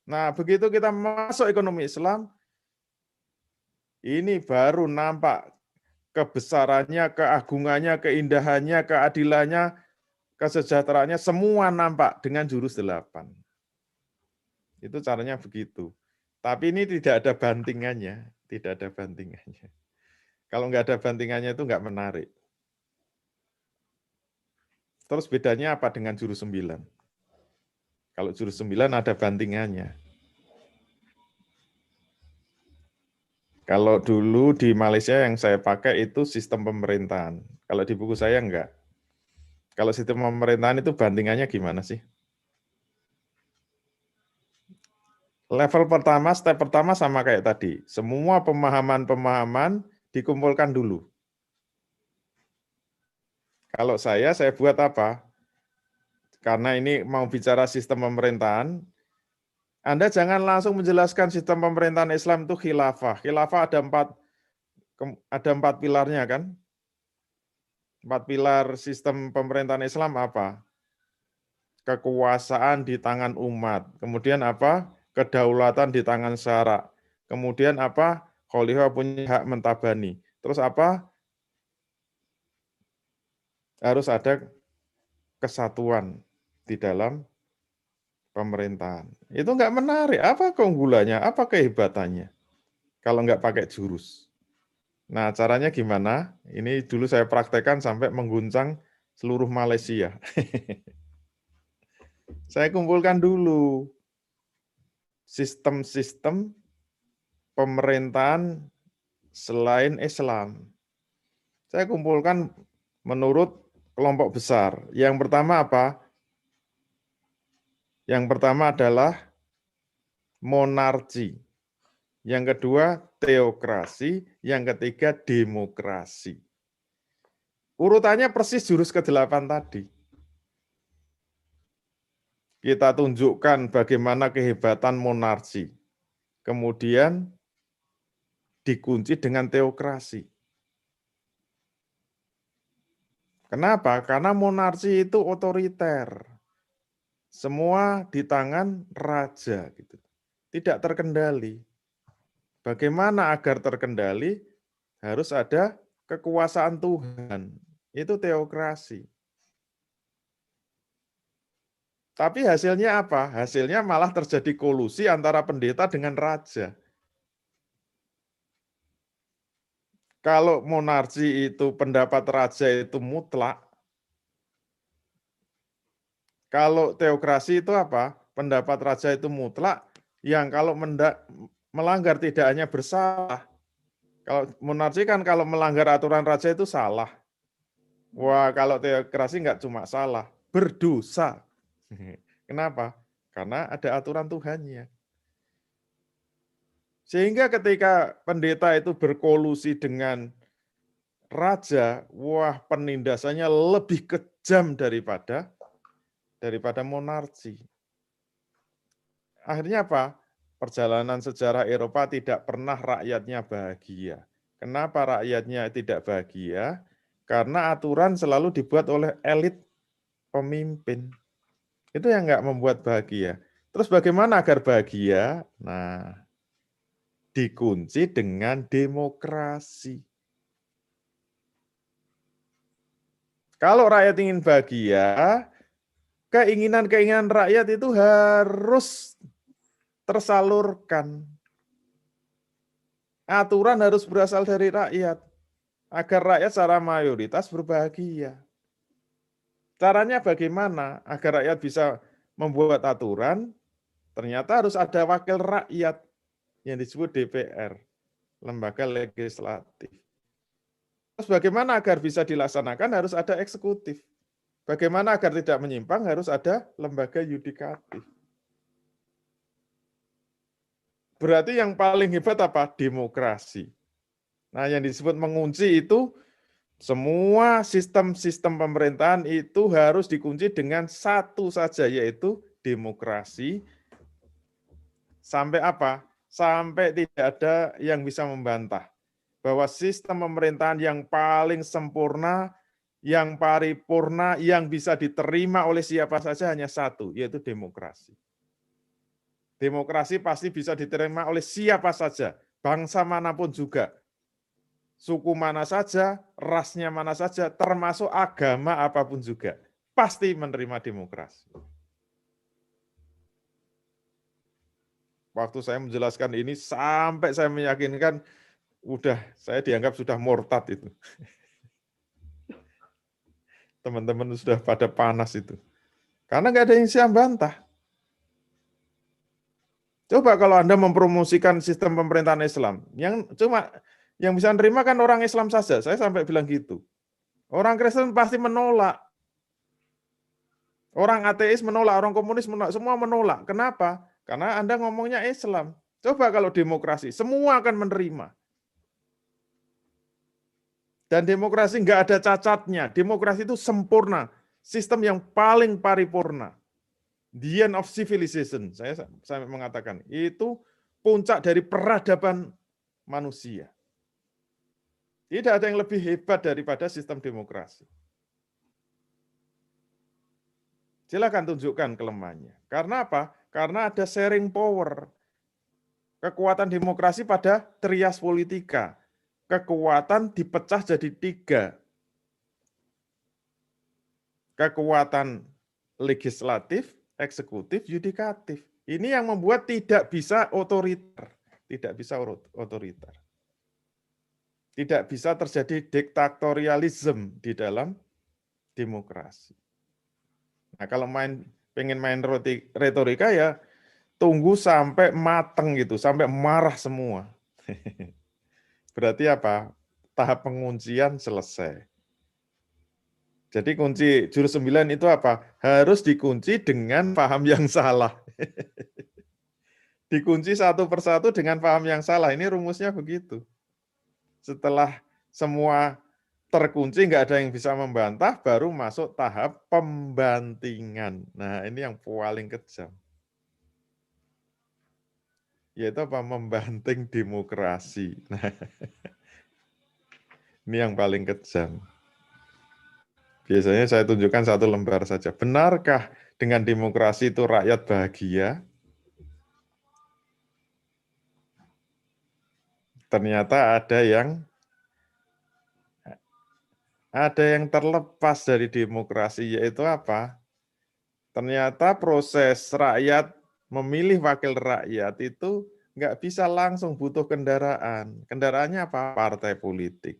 Nah, begitu kita masuk ekonomi Islam, ini baru nampak kebesarannya, keagungannya, keindahannya, keadilannya, kesejahteraannya, semua nampak dengan jurus 8. Itu caranya begitu. Tapi ini tidak ada bantingannya. Tidak ada bantingannya. Kalau nggak ada bantingannya itu nggak menarik. Terus bedanya apa dengan jurus 9? Kalau jurus 9 ada bantingannya. Kalau dulu di Malaysia yang saya pakai itu sistem pemerintahan. Kalau di buku saya enggak. Kalau sistem pemerintahan itu bantingannya gimana sih? Level pertama, step pertama sama kayak tadi. Semua pemahaman-pemahaman dikumpulkan dulu. Kalau saya buat apa? Karena ini mau bicara sistem pemerintahan, Anda jangan langsung menjelaskan sistem pemerintahan Islam itu khilafah. Khilafah ada 4 pilarnya kan? 4 pilar sistem pemerintahan Islam apa? Kekuasaan di tangan umat. Kemudian apa? Kedaulatan di tangan syara. Kemudian apa? Khalifah punya hak mentabani. Terus apa? harus ada kesatuan di dalam pemerintahan. Itu nggak menarik. Apa keunggulannya? Apa kehebatannya? Kalau nggak pakai jurus. Nah, caranya gimana? Ini dulu saya praktekkan sampai mengguncang seluruh Malaysia. Saya kumpulkan dulu sistem-sistem pemerintahan selain Islam. Saya kumpulkan menurut kelompok besar. Yang pertama apa? Yang pertama adalah monarki. Yang kedua teokrasi. Yang ketiga demokrasi. Urutannya persis jurus ke-8 tadi. Kita tunjukkan bagaimana kehebatan monarki. Kemudian dikunci dengan teokrasi. Kenapa? Karena monarki itu otoriter. Semua di tangan raja, gitu. Tidak terkendali. Bagaimana agar terkendali? Harus ada kekuasaan Tuhan. Itu teokrasi. Tapi hasilnya apa? Hasilnya malah terjadi kolusi antara pendeta dengan raja. Kalau monarki itu pendapat raja itu mutlak, kalau teokrasi itu apa? Pendapat raja itu mutlak, yang kalau melanggar tidak hanya bersalah. Kalau monarki kan kalau melanggar aturan raja itu salah. Wah, kalau teokrasi nggak cuma salah, berdosa. Kenapa? Karena ada aturan Tuhannya. Sehingga ketika pendeta itu berkolusi dengan raja, wah penindasannya lebih kejam daripada monarki. Akhirnya apa? Perjalanan sejarah Eropa tidak pernah rakyatnya bahagia. Kenapa rakyatnya tidak bahagia? Karena aturan selalu dibuat oleh elit pemimpin. Itu yang nggak membuat bahagia. Terus bagaimana agar bahagia? Nah, dikunci dengan demokrasi. Kalau rakyat ingin bahagia, keinginan-keinginan rakyat itu harus tersalurkan. Aturan harus berasal dari rakyat, agar rakyat secara mayoritas berbahagia. Caranya bagaimana agar rakyat bisa membuat aturan? Ternyata harus ada wakil rakyat yang disebut DPR, lembaga legislatif. Terus bagaimana agar bisa dilaksanakan? Harus ada eksekutif. Bagaimana agar tidak menyimpang? Harus ada lembaga yudikatif. Berarti yang paling hebat apa? Demokrasi. Nah, yang disebut mengunci itu semua sistem-sistem pemerintahan itu harus dikunci dengan satu saja, yaitu demokrasi. Sampai apa? Sampai tidak ada yang bisa membantah bahwa sistem pemerintahan yang paling sempurna, yang paripurna, yang bisa diterima oleh siapa saja hanya satu, yaitu demokrasi. Demokrasi pasti bisa diterima oleh siapa saja, bangsa manapun juga, suku mana saja, rasnya mana saja, termasuk agama apapun juga, pasti menerima demokrasi. Waktu saya menjelaskan ini sampai saya meyakinkan, saya dianggap sudah murtad itu. Teman-teman sudah pada panas itu. Karena nggak ada yang siap bantah. Coba kalau Anda mempromosikan sistem pemerintahan Islam, yang bisa menerima kan orang Islam saja. Saya sampai bilang gitu. Orang Kristen pasti menolak. Orang ateis menolak, orang komunis menolak, semua menolak. Kenapa? Karena Anda ngomongnya Islam. Coba kalau demokrasi, semua akan menerima. Dan demokrasi nggak ada cacatnya. Demokrasi itu sempurna. Sistem yang paling paripurna. The end of civilization, saya mengatakan, itu puncak dari peradaban manusia. Tidak ada yang lebih hebat daripada sistem demokrasi. Silakan tunjukkan kelemahannya. Karena apa? Karena ada sharing power. Kekuatan demokrasi pada trias politika. Kekuatan dipecah jadi 3. kekuatan legislatif, eksekutif, yudikatif. Ini yang membuat tidak bisa otoriter, tidak bisa otoriter. Tidak bisa terjadi diktatorialisme di dalam demokrasi. Nah, kalau pengen main retorika ya tunggu sampai mateng gitu, sampai marah semua. Berarti apa? Tahap penguncian selesai. Jadi kunci jurus 9 itu apa? Harus dikunci dengan paham yang salah. Dikunci satu persatu dengan paham yang salah. Ini rumusnya begitu. Setelah semua terkunci, nggak ada yang bisa membantah, baru masuk tahap pembantingan. Nah, ini yang paling kejam. Yaitu apa? Membanting demokrasi. Nah, ini yang paling kejam. Biasanya saya tunjukkan satu lembar saja. Benarkah dengan demokrasi itu rakyat bahagia? Ternyata ada yang terlepas dari demokrasi, yaitu apa? Ternyata proses rakyat memilih wakil rakyat itu nggak bisa langsung, butuh kendaraan. Kendaraannya apa? Partai politik.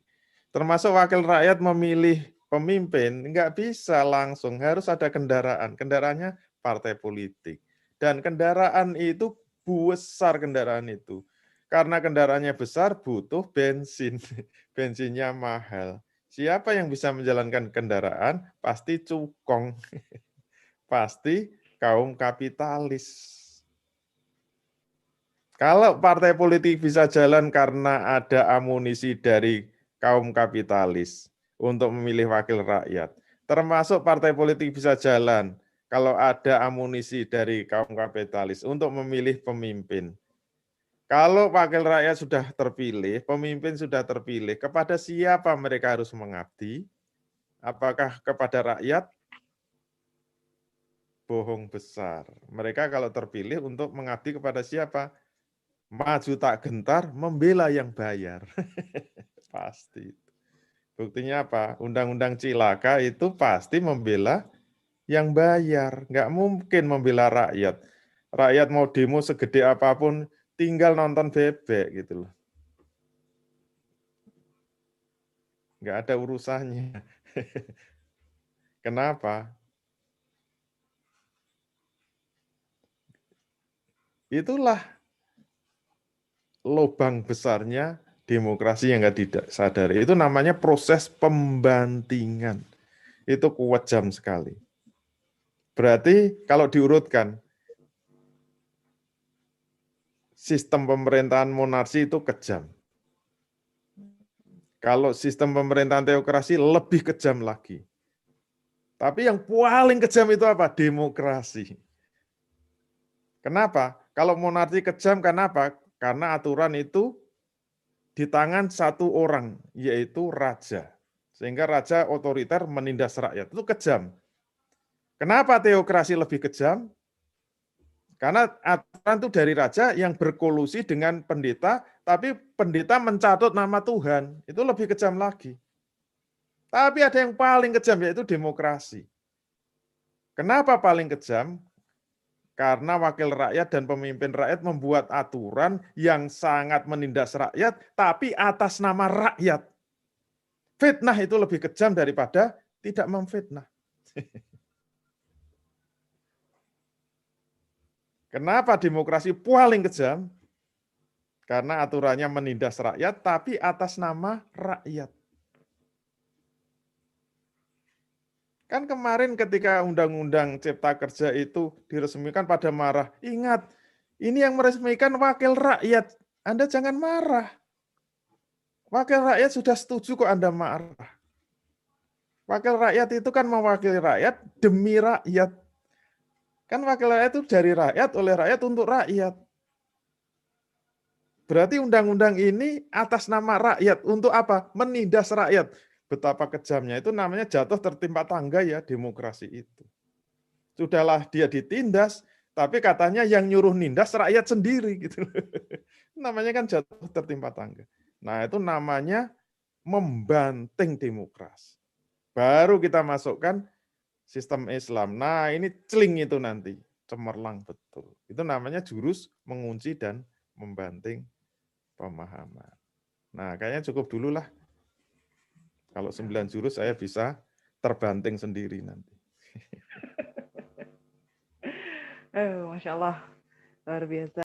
Termasuk wakil rakyat memilih pemimpin, nggak bisa langsung, harus ada kendaraan. Kendaraannya partai politik. Dan kendaraan itu besar kendaraan itu. Karena kendaraannya besar, butuh bensin. Bensinnya mahal. Siapa yang bisa menjalankan kendaraan? Pasti cukong. Pasti kaum kapitalis. Kalau partai politik bisa jalan karena ada amunisi dari kaum kapitalis untuk memilih wakil rakyat, termasuk partai politik bisa jalan kalau ada amunisi dari kaum kapitalis untuk memilih pemimpin. Kalau wakil rakyat sudah terpilih, pemimpin sudah terpilih, kepada siapa mereka harus mengabdi? Apakah kepada rakyat? Bohong besar. Mereka kalau terpilih untuk mengabdi kepada siapa? Maju tak gentar, membela yang bayar. Pasti. Buktinya apa? Undang-undang Cilaka itu pasti membela yang bayar. Nggak mungkin membela rakyat. Rakyat mau demo segede apapun, tinggal nonton bebek gitu loh. Nggak ada urusannya. Kenapa? Itulah lubang besarnya demokrasi yang nggak tidak sadari. Itu namanya proses pembantingan. Itu kejam sekali. Berarti kalau diurutkan, sistem pemerintahan monarki itu kejam. Kalau sistem pemerintahan teokrasi lebih kejam lagi. Tapi yang paling kejam itu apa? Demokrasi. Kenapa? Kalau monarki kejam, kenapa? Karena aturan itu di tangan satu orang, yaitu raja. Sehingga raja otoriter menindas rakyat. Itu kejam. Kenapa teokrasi lebih kejam? Karena aturan itu dari raja yang berkolusi dengan pendeta, tapi pendeta mencatut nama Tuhan. Itu lebih kejam lagi. Tapi ada yang paling kejam, yaitu demokrasi. Kenapa paling kejam? Karena wakil rakyat dan pemimpin rakyat membuat aturan yang sangat menindas rakyat, tapi atas nama rakyat. Fitnah itu lebih kejam daripada tidak memfitnah. Kenapa demokrasi paling kejam? Karena aturannya menindas rakyat, tapi atas nama rakyat. Kan kemarin ketika Undang-Undang Cipta Kerja itu diresmikan pada marah. Ingat, ini yang meresmikan wakil rakyat. Anda jangan marah. Wakil rakyat sudah setuju kok Anda marah. Wakil rakyat itu kan mewakili rakyat demi rakyat. Kan wakil rakyat itu dari rakyat, oleh rakyat, untuk rakyat. Berarti undang-undang ini atas nama rakyat. Untuk apa? Menindas rakyat. Betapa kejamnya, itu namanya jatuh tertimpa tangga ya demokrasi itu. Sudahlah dia ditindas, tapi katanya yang nyuruh nindas rakyat sendiri gitu. Namanya kan jatuh tertimpa tangga. Nah, itu namanya membanting demokrasi. Baru kita masukkan sistem Islam. Nah, ini celing itu nanti, cemerlang betul. Itu namanya jurus mengunci dan membanting pemahaman. Nah, kayaknya cukup dulu lah. Kalau 9 jurus saya bisa terbanting sendiri nanti. Masya Allah, luar biasa.